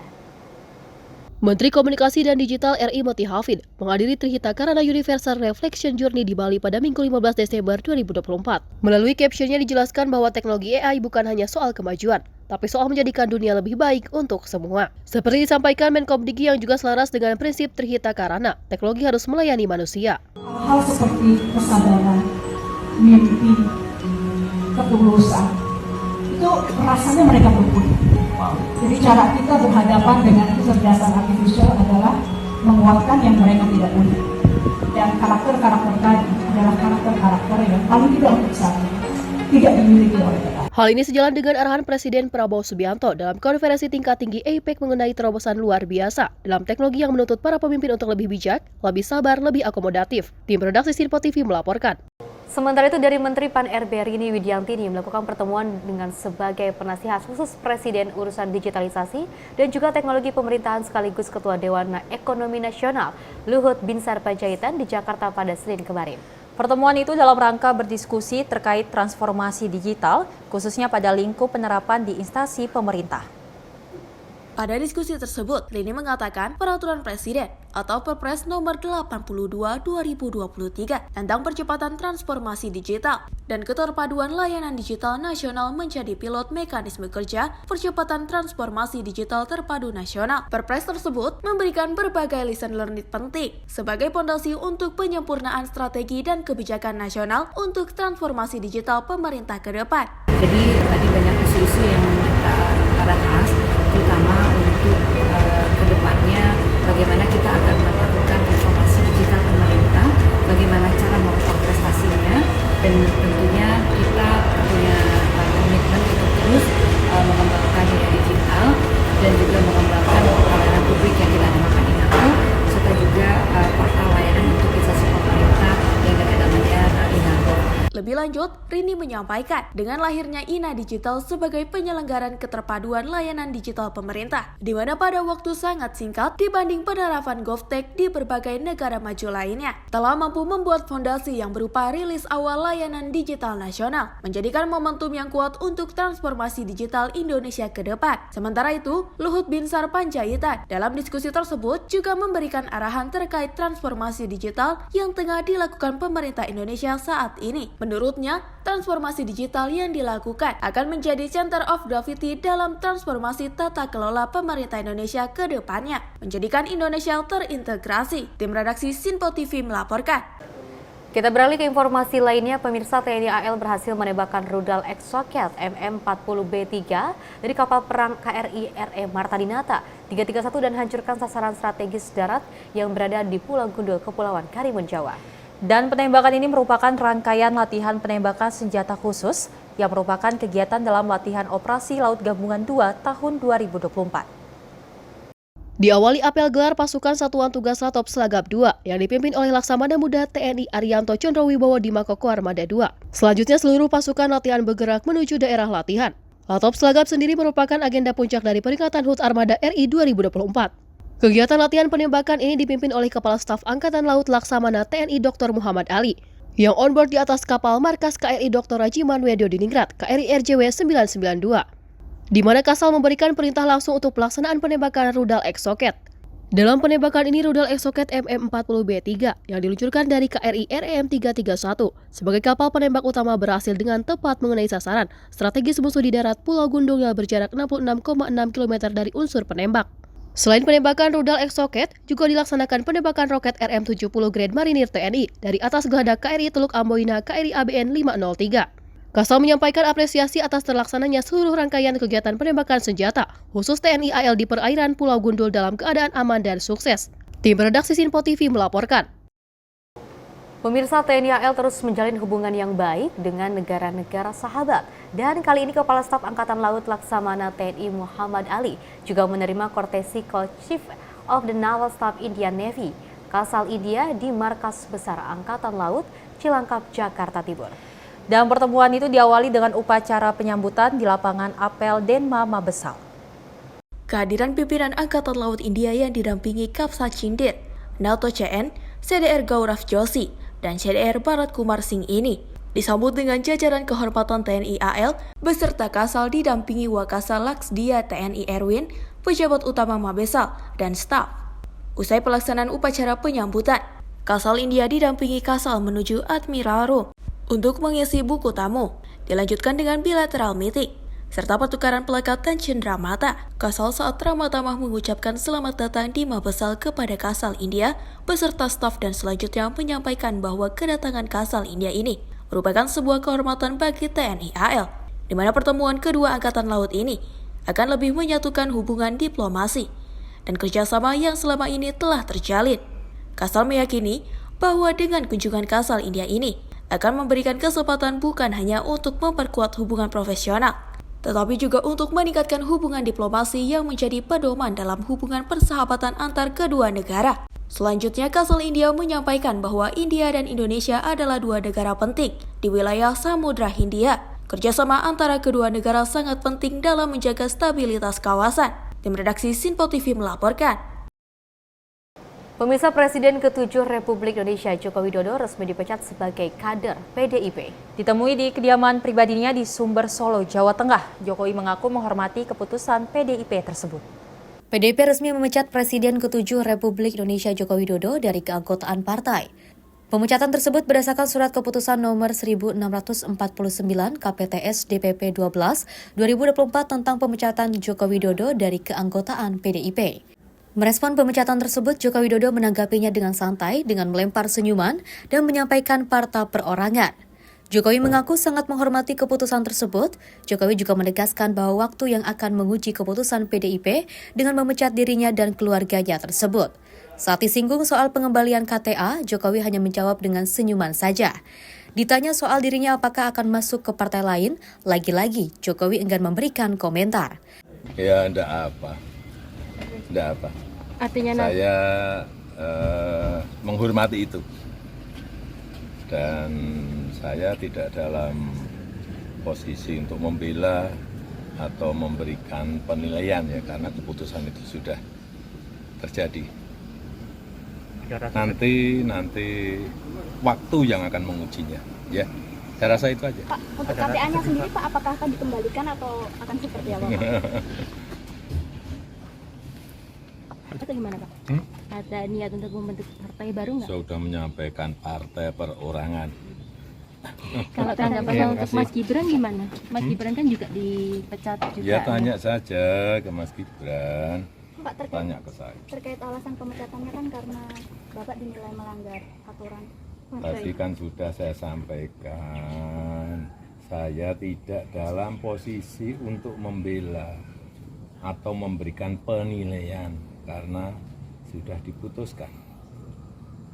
Menteri Komunikasi dan Digital RI Mutia Hafid menghadiri Trihita Karana Universal Reflection Journey di Bali pada Minggu 15 Desember 2024. Melalui captionnya dijelaskan bahwa teknologi AI bukan hanya soal kemajuan, tapi soal menjadikan dunia lebih baik untuk semua. Seperti disampaikan Menkomdigi yang juga selaras dengan prinsip Trihita Karana, teknologi harus melayani manusia. Hal seperti kesabaran, mimpi, ketulusan, itu rasanya mereka berbeda. Jadi cara kita berhadapan dengan kecerdasan artifisial adalah menguatkan yang mereka tidak punya. Dan karakter-karakter tadi adalah karakter-karakter yang paling tidak untuk saat ini tidak dimiliki oleh kita. Hal ini sejalan dengan arahan Presiden Prabowo Subianto dalam konferensi tingkat tinggi APEC mengenai terobosan luar biasa dalam teknologi yang menuntut para pemimpin untuk lebih bijak, lebih sabar, lebih akomodatif. Tim Redaksi Simpo TV melaporkan. Sementara itu dari Menteri Pan-RB Rini Widiantini melakukan pertemuan dengan sebagai penasihat khusus Presiden urusan digitalisasi dan juga teknologi pemerintahan sekaligus Ketua Dewan Ekonomi Nasional Luhut Binsar Panjaitan di Jakarta pada Senin kemarin. Pertemuan itu dalam rangka berdiskusi terkait transformasi digital, khususnya pada lingkup penerapan di instansi pemerintah. Pada diskusi tersebut, Rini mengatakan peraturan Presiden atau Perpres nomor 82/2023 tentang percepatan transformasi digital dan keterpaduan layanan digital nasional menjadi pilot mekanisme kerja percepatan transformasi digital terpadu nasional. Perpres tersebut memberikan berbagai lesson learned penting sebagai fondasi untuk penyempurnaan strategi dan kebijakan nasional untuk transformasi digital pemerintah ke depan. Jadi tadi banyak isu-isu yang kita bahas, terutama untuk kedepannya bagaimana kita akan melakukan transformasi digital pemerintah, bagaimana cara mengukur prestasinya, dan tentunya kita punya komitmen untuk terus mengembangkan dunia digital dan juga mengembangkan pelayanan publik yang kita namakan INAPU lanjut, Rini menyampaikan dengan lahirnya INA Digital sebagai penyelenggaraan keterpaduan layanan digital pemerintah, di mana pada waktu sangat singkat dibanding penerapan GovTech di berbagai negara maju lainnya, telah mampu membuat fondasi yang berupa rilis awal layanan digital nasional, menjadikan momentum yang kuat untuk transformasi digital Indonesia ke depan. Sementara itu, Luhut Binsar Panjaitan dalam diskusi tersebut juga memberikan arahan terkait transformasi digital yang tengah dilakukan pemerintah Indonesia saat ini. Menurutnya, transformasi digital yang dilakukan akan menjadi center of gravity dalam transformasi tata kelola pemerintah Indonesia ke depannya, menjadikan Indonesia terintegrasi. Tim redaksi Sinpo TV melaporkan. Kita beralih ke informasi lainnya, pemirsa. TNI AL berhasil menembakkan rudal Exocet MM-40B3 dari kapal perang KRI RE Marta Dinata 331 dan hancurkan sasaran strategis darat yang berada di Pulau Gundul, Kepulauan Karimun Jawa. Dan penembakan ini merupakan rangkaian latihan penembakan senjata khusus yang merupakan kegiatan dalam latihan Operasi Laut Gabungan 2 tahun 2024. Diawali apel gelar pasukan Satuan Tugas Latop Selagap 2 yang dipimpin oleh Laksamana Muda TNI Arianto Condrowibowo di Makoko Armada 2. Selanjutnya seluruh pasukan latihan bergerak menuju daerah latihan. Latop Selagap sendiri merupakan agenda puncak dari peringatan HUT Armada RI 2024. Kegiatan latihan penembakan ini dipimpin oleh Kepala Staf Angkatan Laut Laksamana TNI Dr. Muhammad Ali yang onboard di atas kapal markas KRI Dr. Rajiman Wedio Diningrat KRI RJW 992. Di mana Kasal memberikan perintah langsung untuk pelaksanaan penembakan rudal Exocet. Dalam penembakan ini rudal Exocet MM-40B3 yang diluncurkan dari KRI REM 331 sebagai kapal penembak utama berhasil dengan tepat mengenai sasaran strategis musuh di darat Pulau Gundul yang berjarak 66,6 km dari unsur penembak. Selain penembakan rudal Exocet, juga dilaksanakan penembakan roket RM-70 Grade Marinir TNI dari atas geladak KRI Teluk Amboina KRI ABN 503. Kasal menyampaikan apresiasi atas terlaksananya seluruh rangkaian kegiatan penembakan senjata, khusus TNI AL di perairan Pulau Gundul dalam keadaan aman dan sukses. Tim redaksi Sinpo TV melaporkan. Pemirsa, TNI AL terus menjalin hubungan yang baik dengan negara-negara sahabat. Dan kali ini Kepala Staf Angkatan Laut Laksamana TNI Muhammad Ali juga menerima kortesi Co-Chief of the Naval Staff Indian Navy, Kasal India di Markas Besar Angkatan Laut, Cilangkap, Jakarta Timur. Dan pertemuan itu diawali dengan upacara penyambutan di lapangan apel Denma Mabesal. Kehadiran pimpinan Angkatan Laut India yang didampingi Kapsa Chindir, NATO CN, CDR Gaurav Joshi, dan CDR Bharat Kumar Singh ini disambut dengan jajaran kehormatan TNI AL beserta Kasal didampingi Wakasal Laksdia TNI Erwin, pejabat utama Mabesal, dan staf. Usai pelaksanaan upacara penyambutan, Kasal India didampingi Kasal menuju Admiral Room untuk mengisi buku tamu. Dilanjutkan dengan bilateral meeting serta pertukaran plakat dan cenderamata. Kasal saat ramah tamah mengucapkan selamat datang di Mabesal kepada Kasal India beserta staf dan selanjutnya menyampaikan bahwa kedatangan Kasal India ini merupakan sebuah kehormatan bagi TNI AL, di mana pertemuan kedua angkatan laut ini akan lebih menyatukan hubungan diplomasi dan kerjasama yang selama ini telah terjalin. Kasal meyakini bahwa dengan kunjungan Kasal India ini akan memberikan kesempatan bukan hanya untuk memperkuat hubungan profesional, tetapi juga untuk meningkatkan hubungan diplomasi yang menjadi pedoman dalam hubungan persahabatan antar kedua negara. Selanjutnya, Kasal India menyampaikan bahwa India dan Indonesia adalah dua negara penting di wilayah Samudra Hindia. Kerjasama antara kedua negara sangat penting dalam menjaga stabilitas kawasan. Tim redaksi Sinpo TV melaporkan. Pemirsa, Presiden ke-7 Republik Indonesia Joko Widodo resmi dipecat sebagai kader PDIP. Ditemui di kediaman pribadinya di Sumber, Solo, Jawa Tengah, Jokowi mengaku menghormati keputusan PDIP tersebut. PDIP resmi memecat Presiden ke-7 Republik Indonesia Joko Widodo dari keanggotaan partai. Pemecatan tersebut berdasarkan surat keputusan nomor 1649 KPTS DPP 12 2024 tentang pemecatan Joko Widodo dari keanggotaan PDIP. Merespon pemecatan tersebut, Joko Widodo menanggapinya dengan santai dengan melempar senyuman dan menyampaikan parta perorangan. Jokowi mengaku sangat menghormati keputusan tersebut. Jokowi juga menegaskan bahwa waktu yang akan menguji keputusan PDIP dengan memecat dirinya dan keluarganya tersebut. Saat disinggung soal pengembalian KTA, Jokowi hanya menjawab dengan senyuman saja. Ditanya soal dirinya apakah akan masuk ke partai lain, lagi-lagi Jokowi enggan memberikan komentar. Ya, enggak apa. Artinya saya menghormati itu dan saya tidak dalam posisi untuk membela atau memberikan penilaian ya, karena keputusan itu sudah terjadi. Nanti waktu yang akan mengujinya, ya. Saya rasa itu aja. Pak, untuk KTA-nya sendiri Pak, apakah akan dikembalikan atau akan seperti apa Pak? Atau gimana Pak? Ada niat untuk membentuk partai baru nggak? Saya sudah menyampaikan partai perorangan. Kalau tanggapannya untuk Mas Gibran gimana? Mas Gibran kan juga dipecat juga. Ya tanya saja ke Mas Gibran. Pak, tanya ke saya. Terkait alasan pemecatannya kan karena Bapak dinilai melanggar aturan. Tadi kan sudah saya sampaikan, saya tidak dalam posisi untuk membela atau memberikan penilaian karena sudah diputuskan.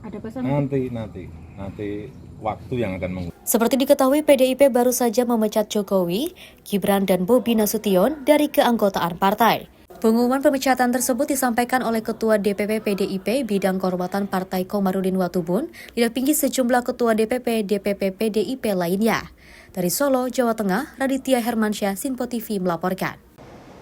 Ada pesan? Nanti waktu yang akan menguji. Seperti diketahui, PDIP baru saja memecat Jokowi, Gibran, dan Bobi Nasution dari keanggotaan partai. Pengumuman pemecatan tersebut disampaikan oleh Ketua DPP PDIP Bidang Kehormatan Partai Komarudin Watubun, didampingi sejumlah Ketua DPP PDIP lainnya. Dari Solo, Jawa Tengah, Raditya Hermansyah, Sinpo TV melaporkan.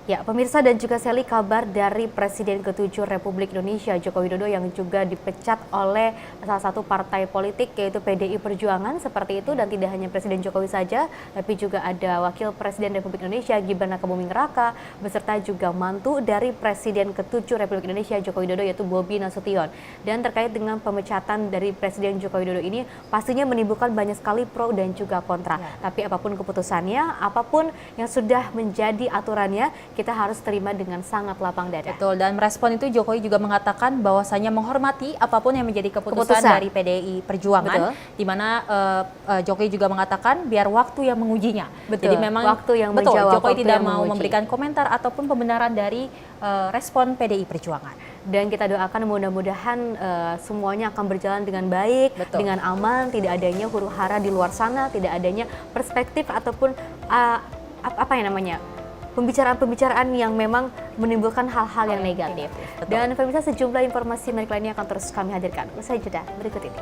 Ya, pemirsa dan juga Seli, kabar dari Presiden ke-7 Republik Indonesia Joko Widodo yang juga dipecat oleh salah satu partai politik yaitu PDI Perjuangan seperti itu, dan tidak hanya Presiden Jokowi saja, tapi juga ada Wakil Presiden Republik Indonesia Gibran Rakabuming Raka beserta juga mantu dari Presiden ke-7 Republik Indonesia Joko Widodo yaitu Bobi Nasution. Dan terkait dengan pemecatan dari Presiden Joko Widodo ini pastinya menimbulkan banyak sekali pro dan juga kontra. Tapi apapun keputusannya, apapun yang sudah menjadi aturannya, kita harus terima dengan sangat lapang dada. Betul, dan merespon itu Jokowi juga mengatakan bahwasanya menghormati apapun yang menjadi keputusan dari PDI Perjuangan, di mana Jokowi juga mengatakan biar waktu yang mengujinya. Betul, jadi memang waktu yang betul, menjawab, Jokowi waktu tidak yang mau menguji. memberikan komentar ataupun pembenaran dari respon PDI Perjuangan. Dan kita doakan mudah-mudahan semuanya akan berjalan dengan baik, dengan aman, tidak adanya huru hara di luar sana, tidak adanya perspektif ataupun pembicaraan-pembicaraan yang memang menimbulkan hal-hal yang negatif. Dan pemirsa, sejumlah informasi menarik lainnya akan terus kami hadirkan. Usai jeda berikut ini.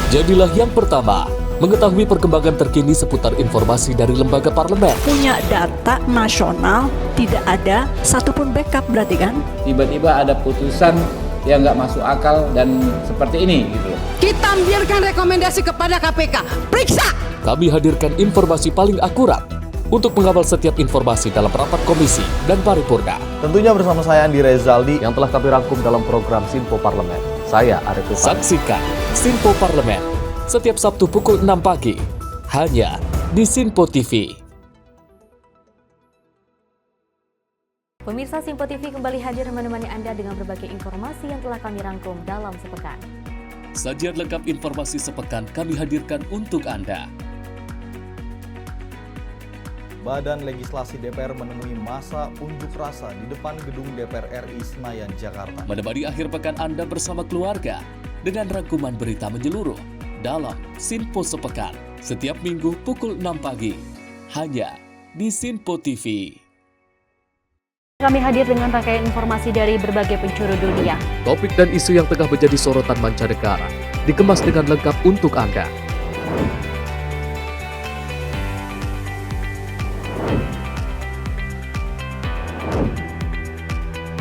Jadilah yang pertama mengetahui perkembangan terkini seputar informasi dari lembaga parlemen. Punya data nasional, tidak ada satupun backup berarti kan? Tiba-tiba ada putusan yang nggak masuk akal dan seperti ini gitu. Kita biarkan rekomendasi kepada KPK, periksa! Kami hadirkan informasi paling akurat untuk mengawal setiap informasi dalam rapat komisi dan paripurna. Tentunya bersama saya Andi Rezaldi yang telah kami rangkum dalam program Sinpo Parlemen. Saya Arif Rifan. Saksikan Sinpo Parlemen setiap Sabtu pukul 6 pagi hanya di Sinpo TV. Pemirsa, Sinpo TV kembali hadir menemani Anda dengan berbagai informasi yang telah kami rangkum dalam sepekan. Sajian lengkap informasi sepekan kami hadirkan untuk Anda. Badan Legislasi DPR menemui masa unjuk rasa di depan gedung DPR RI Senayan, Jakarta. Menemani akhir pekan Anda bersama keluarga dengan rangkuman berita menyeluruh dalam Sinpo Sepekan setiap minggu pukul 6 pagi hanya di Sinpo TV. Kami hadir dengan rangkaian informasi dari berbagai penjuru dunia. Topik dan isu yang tengah menjadi sorotan mancanegara dikemas dengan lengkap untuk Anda.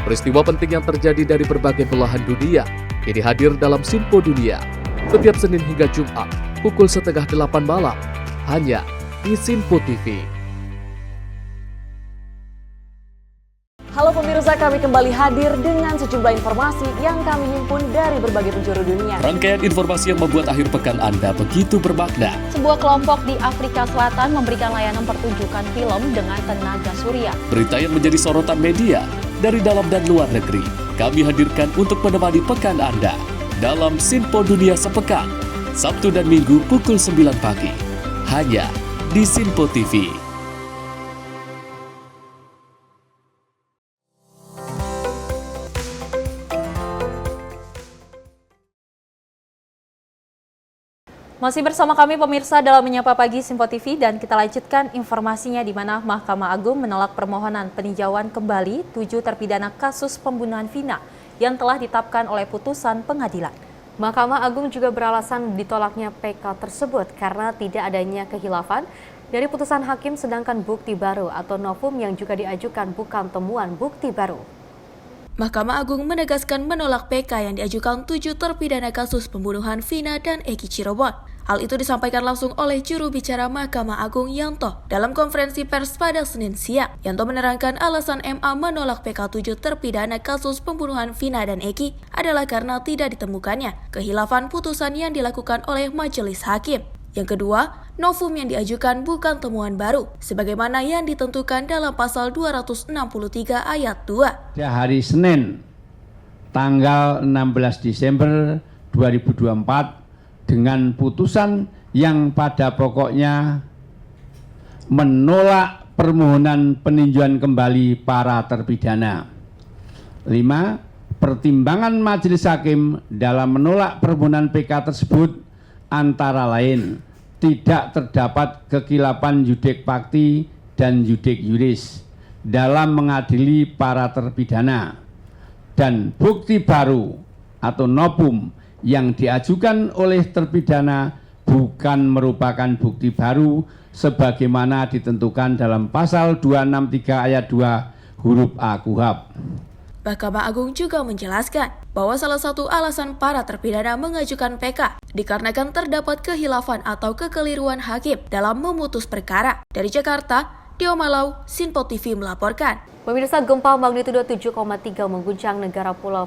Peristiwa penting yang terjadi dari berbagai belahan dunia ini hadir dalam Sinpo Dunia setiap Senin hingga Jumat pukul 7:30 malam hanya di Sinpo TV. Halo pemirsa, kami kembali hadir dengan sejumlah informasi yang kami himpun dari berbagai penjuru dunia. Rangkaian informasi yang membuat akhir pekan Anda begitu bermakna. Sebuah kelompok di Afrika Selatan memberikan layanan pertunjukan film dengan tenaga surya. Berita yang menjadi sorotan media dari dalam dan luar negeri kami hadirkan untuk menemani pekan Anda dalam Sinpo Dunia Sepekan, Sabtu dan Minggu pukul 9 pagi hanya di Sinpo TV. Masih bersama kami pemirsa dalam Menyapa Pagi Simpo TV dan kita lanjutkan informasinya di mana Mahkamah Agung menolak permohonan peninjauan kembali 7 terpidana kasus pembunuhan Vina yang telah ditetapkan oleh putusan pengadilan. Mahkamah Agung juga beralasan ditolaknya PK tersebut karena tidak adanya khilafan dari putusan hakim sedangkan bukti baru atau novum yang juga diajukan bukan temuan bukti baru. Mahkamah Agung menegaskan menolak PK yang diajukan 7 terpidana kasus pembunuhan Vina dan Eki Cirebon. Hal itu disampaikan langsung oleh juru bicara Mahkamah Agung Yanto dalam konferensi pers pada Senin siang. Yanto menerangkan alasan MA menolak PK 7 terpidana kasus pembunuhan Vina dan Eki adalah karena tidak ditemukannya khilafan putusan yang dilakukan oleh majelis hakim. Yang kedua, novum yang diajukan bukan temuan baru, sebagaimana yang ditentukan dalam pasal 263 ayat 2. Hari Senin, tanggal 16 Desember 2024, dengan putusan yang pada pokoknya menolak permohonan peninjauan kembali para terpidana. 5. Pertimbangan majelis hakim dalam menolak permohonan PK tersebut antara lain tidak terdapat kekhilafan yudek fakti dan yudek yuris dalam mengadili para terpidana dan bukti baru atau novum yang diajukan oleh terpidana bukan merupakan bukti baru sebagaimana ditentukan dalam pasal 263 ayat 2 huruf A KUHP. Mahkamah Agung juga menjelaskan bahwa salah satu alasan para terpidana mengajukan PK dikarenakan terdapat khilafan atau kekeliruan hakim dalam memutus perkara. Dari Jakarta, Dio Malau, Sinpo TV melaporkan. Pemirsa, gempa magnitudo 7,3 mengguncang negara Pulau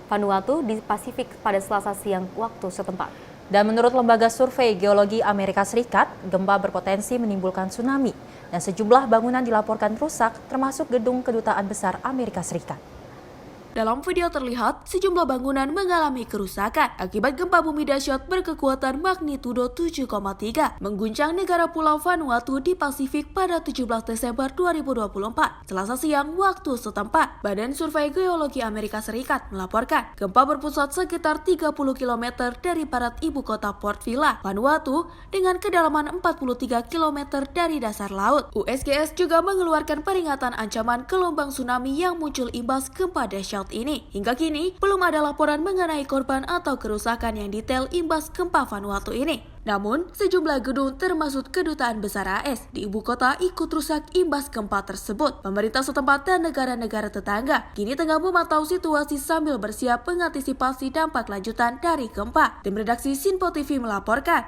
Vanuatu di Pasifik pada Selasa siang waktu setempat. Dan menurut Lembaga Survei Geologi Amerika Serikat, gempa berpotensi menimbulkan tsunami dan sejumlah bangunan dilaporkan rusak termasuk gedung Kedutaan Besar Amerika Serikat. Dalam video terlihat, sejumlah bangunan mengalami kerusakan akibat gempa bumi dahsyat berkekuatan magnitudo 7,3 mengguncang negara Pulau Vanuatu di Pasifik pada 17 Desember 2024. Selasa siang waktu setempat, Badan Survei Geologi Amerika Serikat melaporkan gempa berpusat sekitar 30 km dari barat ibu kota Port Vila, Vanuatu dengan kedalaman 43 km dari dasar laut. USGS juga mengeluarkan peringatan ancaman gelombang tsunami yang muncul imbas gempa dahsyat ini. Hingga kini, belum ada laporan mengenai korban atau kerusakan yang detail imbas gempa Vanuatu ini. Namun, sejumlah gedung termasuk Kedutaan Besar AS di ibu kota ikut rusak imbas gempa tersebut. Pemerintah setempat dan negara-negara tetangga kini tengah memantau situasi sambil bersiap mengantisipasi dampak lanjutan dari gempa. Tim redaksi Sinpo TV melaporkan.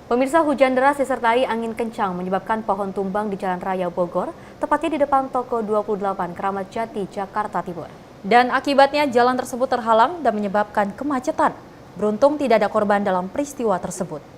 Pemirsa, hujan deras disertai angin kencang menyebabkan pohon tumbang di Jalan Raya Bogor, tepatnya di depan toko 28 Kramat Jati, Jakarta Timur. Dan akibatnya jalan tersebut terhalang dan menyebabkan kemacetan. Beruntung tidak ada korban dalam peristiwa tersebut.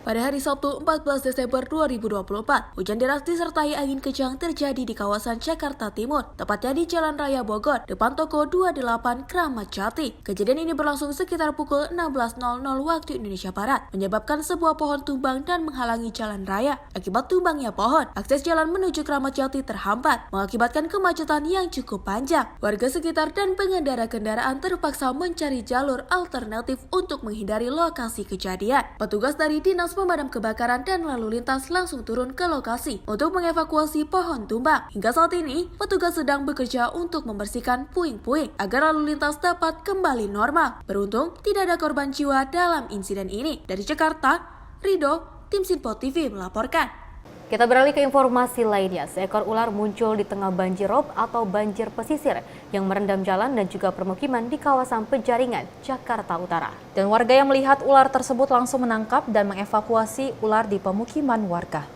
Pada hari Sabtu 14 Desember 2024, hujan deras disertai angin kencang terjadi di kawasan Jakarta Timur, tepatnya di Jalan Raya Bogor, depan toko 28 Kramat Jati. Kejadian ini berlangsung sekitar pukul 16.00 waktu Indonesia Barat, menyebabkan sebuah pohon tumbang dan menghalangi jalan raya. Akibat tumbangnya pohon, akses jalan menuju Kramat Jati terhambat, mengakibatkan kemacetan yang cukup panjang. Warga sekitar dan pengendara kendaraan terpaksa mencari jalur alternatif untuk menghindari lokasi kejadian. Petugas dari Dinas Pemadam Kebakaran dan Lalu Lintas langsung turun ke lokasi untuk mengevakuasi pohon tumbang. Hingga saat ini, petugas sedang bekerja untuk membersihkan puing-puing agar lalu lintas dapat kembali normal. Beruntung, tidak ada korban jiwa dalam insiden ini. Dari Jakarta, Rido, Tim Sinpo TV melaporkan. Kita beralih ke informasi lainnya. Seekor ular muncul di tengah banjir rob atau banjir pesisir yang merendam jalan dan juga permukiman di kawasan Penjaringan, Jakarta Utara. Dan warga yang melihat ular tersebut langsung menangkap dan mengevakuasi ular di pemukiman warga.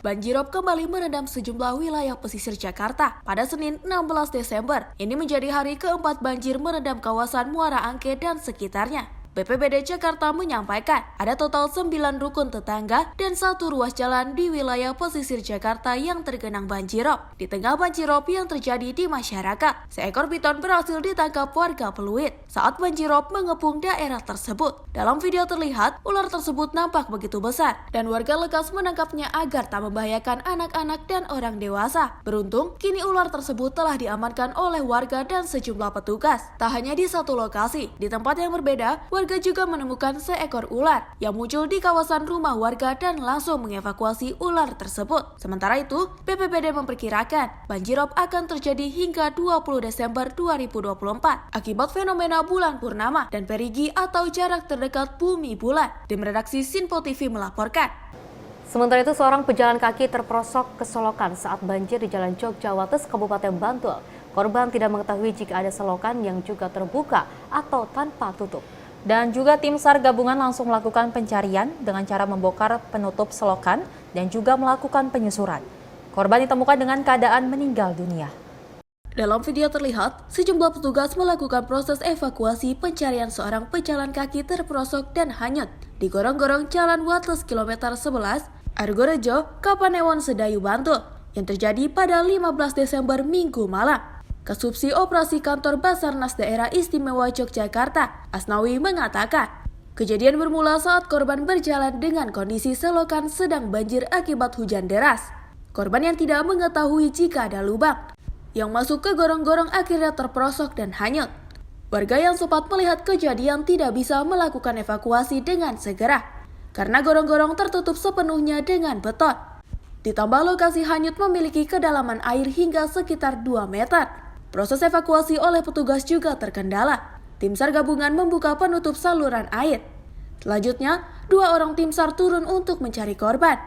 Banjirop kembali merendam sejumlah wilayah pesisir Jakarta pada Senin 16 Desember. Ini menjadi hari keempat banjir merendam kawasan Muara Angke dan sekitarnya. BPBD Jakarta menyampaikan ada total 9 rukun tetangga dan 1 ruas jalan di wilayah pesisir Jakarta yang tergenang banjirop. Di tengah banjirop yang terjadi di masyarakat, seekor piton berhasil ditangkap warga Pluit saat banjirop mengepung daerah tersebut. Dalam video terlihat, ular tersebut nampak begitu besar dan warga lekas menangkapnya agar tak membahayakan anak-anak dan orang dewasa. Beruntung, kini ular tersebut telah diamankan oleh warga dan sejumlah petugas. Tak hanya di satu lokasi, di tempat yang berbeda, warga warga juga menemukan seekor ular yang muncul di kawasan rumah warga dan langsung mengevakuasi ular tersebut. Sementara itu, BPBD memperkirakan banjirop akan terjadi hingga 20 Desember 2024 akibat fenomena bulan purnama dan perigi atau jarak terdekat bumi bulan. Tim redaksi Sinpo TV melaporkan. Sementara itu, seorang pejalan kaki terperosok ke selokan saat banjir di Jalan Jogjawates, Kabupaten Bantul. Korban tidak mengetahui jika ada selokan yang juga terbuka atau tanpa tutup. Dan juga tim SAR gabungan langsung melakukan pencarian dengan cara membongkar penutup selokan dan juga melakukan penyusuran. Korban ditemukan dengan keadaan meninggal dunia. Dalam video terlihat, sejumlah petugas melakukan proses evakuasi pencarian seorang pejalan kaki terperosok dan hanyut di gorong-gorong Jalan Wates kilometer 11, Argorejo, Kapanewon, Sedayu, Bantul, yang terjadi pada 15 Desember Minggu malam. Kasubsi Operasi Kantor Basarnas Daerah Istimewa Yogyakarta, Asnawi, mengatakan, kejadian bermula saat korban berjalan dengan kondisi selokan sedang banjir akibat hujan deras. Korban yang tidak mengetahui jika ada lubang yang masuk ke gorong-gorong akhirnya terperosok dan hanyut. Warga yang sempat melihat kejadian tidak bisa melakukan evakuasi dengan segera karena gorong-gorong tertutup sepenuhnya dengan beton. Ditambah lokasi hanyut memiliki kedalaman air hingga sekitar 2 meter. Proses evakuasi oleh petugas juga terkendala. Tim SAR gabungan membuka penutup saluran air. Selanjutnya, 2 orang tim SAR turun untuk mencari korban.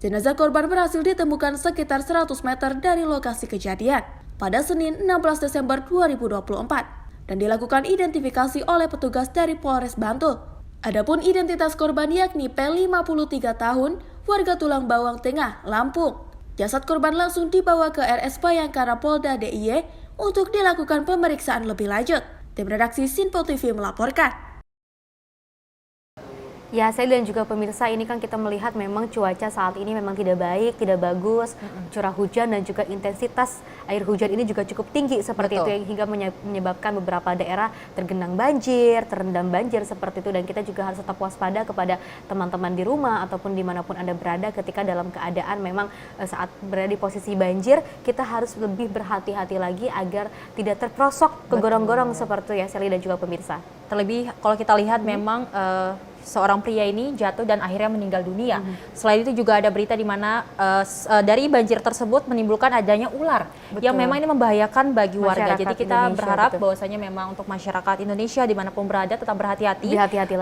Jenazah korban berhasil ditemukan sekitar 100 meter dari lokasi kejadian pada Senin 16 Desember 2024 dan dilakukan identifikasi oleh petugas dari Polres Bantul. Adapun identitas korban yakni P, 53 tahun, warga Tulang Bawang Tengah, Lampung. Jasad korban langsung dibawa ke RS Bayangkara Polda DIY untuk dilakukan pemeriksaan lebih lanjut. Tim redaksi Sinpo TV melaporkan. Ya, saya dan juga pemirsa, ini kan kita melihat memang cuaca saat ini memang tidak baik, tidak bagus, curah hujan dan juga intensitas air hujan ini juga cukup tinggi seperti itu, yang hingga menyebabkan beberapa daerah tergenang banjir, terendam banjir seperti itu, dan kita juga harus tetap waspada kepada teman-teman di rumah ataupun dimanapun Anda berada ketika dalam keadaan memang saat berada di posisi banjir, kita harus lebih berhati-hati lagi agar tidak terperosok ke gorong-gorong seperti itu ya, Sally dan juga pemirsa. Terlebih kalau kita lihat memang seorang pria ini jatuh dan akhirnya meninggal dunia. Selain itu juga ada berita di mana dari banjir tersebut menimbulkan adanya ular. Betul. Yang memang ini membahayakan bagi warga. Jadi kita Indonesia, berharap bahwasanya memang untuk masyarakat Indonesia dimanapun berada tetap berhati-hati.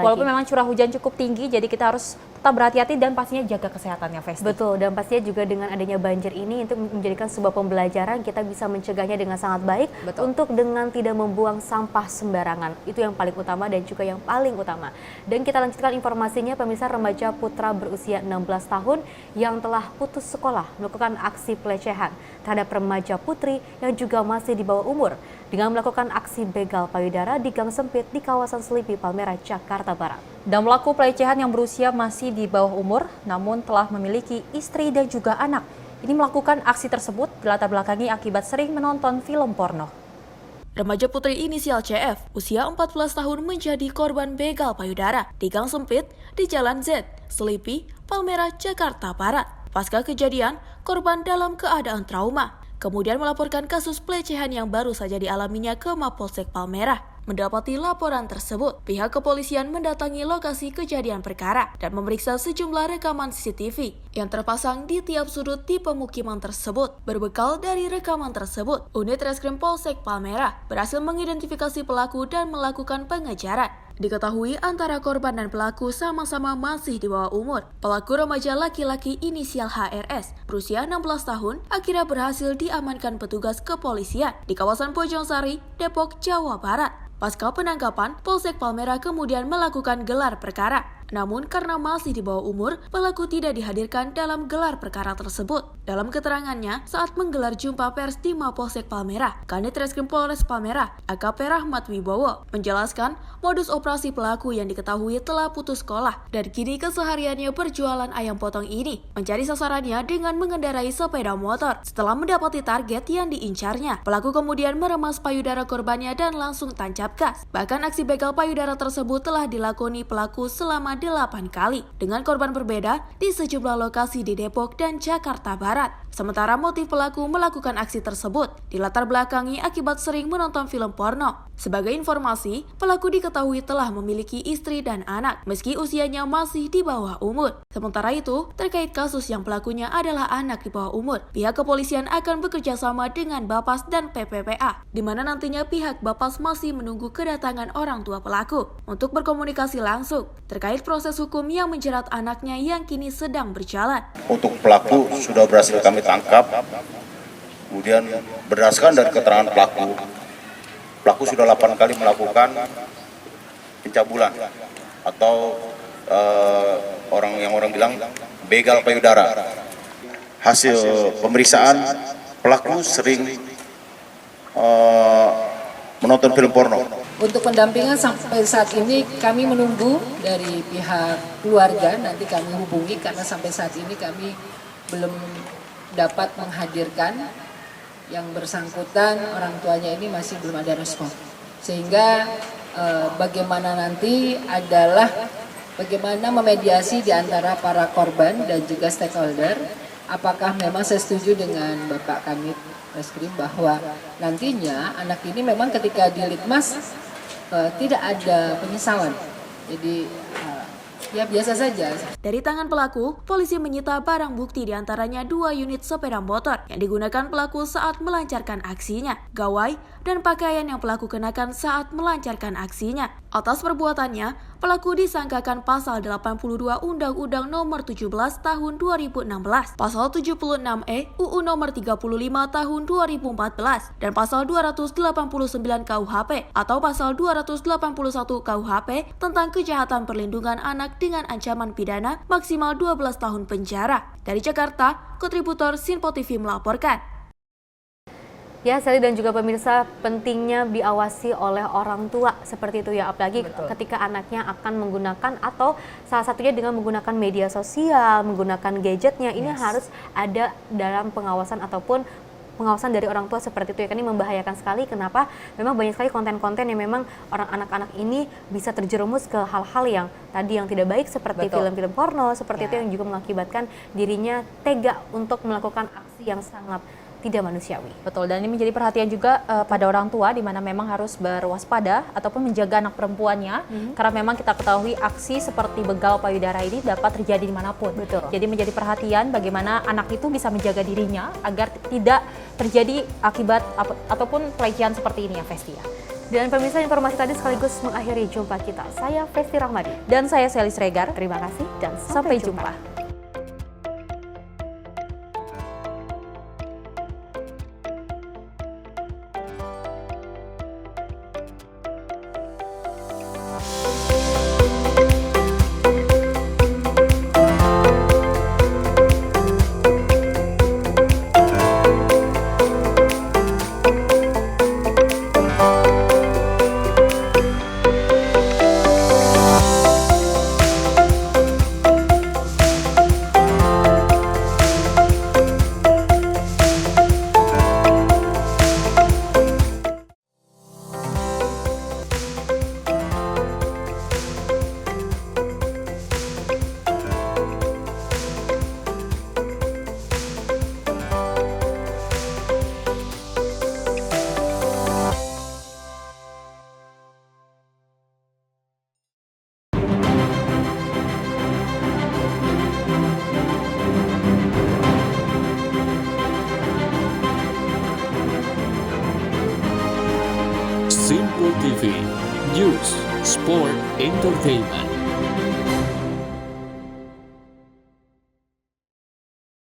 Walaupun memang curah hujan cukup tinggi, jadi kita harus tetap berhati-hati dan pastinya jaga kesehatannya, Festi. Betul, dan pastinya juga dengan adanya banjir ini itu menjadikan sebuah pembelajaran, kita bisa mencegahnya dengan sangat baik. Untuk dengan tidak membuang sampah sembarangan. Itu yang paling utama dan juga yang paling utama. Dan kita lanjutkan informasinya, pemirsa. Remaja putra berusia 16 tahun yang telah putus sekolah melakukan aksi pelecehan terhadap remaja putri yang juga masih di bawah umur dengan melakukan aksi begal payudara di gang sempit di kawasan Selipi, Palmerah, Jakarta Barat. Dan pelaku pelecehan yang berusia masih di bawah umur namun telah memiliki istri dan juga anak. Ini melakukan aksi tersebut dilatar belakangi akibat sering menonton film porno. Remaja putri inisial CF, usia 14 tahun menjadi korban begal payudara di gang sempit di Jalan Z, Selipi, Palmerah, Jakarta Barat. Pasca kejadian, korban dalam keadaan trauma, kemudian melaporkan kasus pelecehan yang baru saja dialaminya ke Mapolsek Palmerah. Mendapati laporan tersebut, pihak kepolisian mendatangi lokasi kejadian perkara dan memeriksa sejumlah rekaman CCTV yang terpasang di tiap sudut di pemukiman tersebut. Berbekal dari rekaman tersebut, unit reskrim Polsek Palmerah berhasil mengidentifikasi pelaku dan melakukan pengejaran. Diketahui antara korban dan pelaku sama-sama masih di bawah umur. Pelaku remaja laki-laki inisial HRS berusia 16 tahun akhirnya berhasil diamankan petugas kepolisian di kawasan Bojongsari, Depok, Jawa Barat. Pasca penangkapan, Polsek Palmerah kemudian melakukan gelar perkara. Namun karena masih di bawah umur, pelaku tidak dihadirkan dalam gelar perkara tersebut. Dalam keterangannya saat menggelar jumpa pers di Mapolsek Palmerah, Kanit Reskrim Polres Palmerah, AKP Rahmat Wibowo, menjelaskan modus operasi pelaku yang diketahui telah putus sekolah dan kini kesehariannya berjualan ayam potong ini mencari sasarannya dengan mengendarai sepeda motor. Setelah mendapati target yang diincarnya, pelaku kemudian meremas payudara korbannya dan langsung tancap gas. Bahkan aksi begal payudara tersebut telah dilakoni pelaku selama 8 kali dengan korban berbeda di sejumlah lokasi di Depok dan Jakarta Barat. Sementara motif pelaku melakukan aksi tersebut dilatar belakangi akibat sering menonton film porno. Sebagai informasi, pelaku diketahui telah memiliki istri dan anak meski usianya masih di bawah umur. Sementara itu, terkait kasus yang pelakunya adalah anak di bawah umur, pihak kepolisian akan bekerja sama dengan Bapas dan PPPA, di mana nantinya pihak Bapas masih menunggu kedatangan orang tua pelaku untuk berkomunikasi langsung terkait proses hukum yang menjerat anaknya yang kini sedang berjalan. Untuk pelaku sudah berhasil kami tangkap, kemudian berdasarkan dari keterangan pelaku sudah 8 kali melakukan pencabulan atau orang bilang begal payudara. Hasil pemeriksaan pelaku sering menonton film porno. Untuk pendampingan sampai saat ini kami menunggu dari pihak keluarga, nanti kami hubungi karena sampai saat ini kami belum dapat menghadirkan yang bersangkutan, orang tuanya ini masih belum ada respon. Sehingga bagaimana nanti adalah bagaimana memediasi di antara para korban dan juga stakeholder. Apakah memang saya setuju dengan Bapak Kanit Reskrim bahwa nantinya anak ini memang ketika di Litmas tidak ada penyesalan. Jadi ya biasa saja. Dari tangan pelaku, polisi menyita barang bukti diantaranya 2 unit sepeda motor yang digunakan pelaku saat melancarkan aksinya, gawai, dan pakaian yang pelaku kenakan saat melancarkan aksinya. Atas perbuatannya, pelaku disangkakan pasal 82 Undang-Undang Nomor 17 Tahun 2016, pasal 76E UU Nomor 35 Tahun 2014, dan pasal 289 KUHP atau pasal 281 KUHP tentang kejahatan perlindungan anak dengan ancaman pidana maksimal 12 tahun penjara. Dari Jakarta, kontributor Sinpo TV melaporkan. Ya, Sally dan juga pemirsa, pentingnya diawasi oleh orang tua seperti itu ya, apalagi ketika anaknya akan menggunakan atau salah satunya dengan menggunakan media sosial, menggunakan gadgetnya, ini harus ada dalam pengawasan ataupun pengawasan dari orang tua seperti itu ya, kan ini membahayakan sekali. Kenapa? Memang banyak sekali konten-konten yang memang anak-anak ini bisa terjerumus ke hal-hal yang tadi yang tidak baik seperti film-film porno, seperti itu yang juga mengakibatkan dirinya tega untuk melakukan aksi yang sangat tidak manusiawi. Betul, dan ini menjadi perhatian juga pada orang tua di mana memang harus berwaspada ataupun menjaga anak perempuannya karena memang kita ketahui aksi seperti begal payudara ini dapat terjadi dimanapun. Betul. Jadi menjadi perhatian bagaimana anak itu bisa menjaga dirinya agar tidak terjadi akibat ataupun pelecehan seperti ini ya, Festi ya. Dan pemirsa, informasi tadi sekaligus mengakhiri jumpa kita. Saya Festi Rahmadi dan saya Sally Sregar. Terima kasih dan sampai jumpa. Sinpo TV, News, Sport, Entertainment.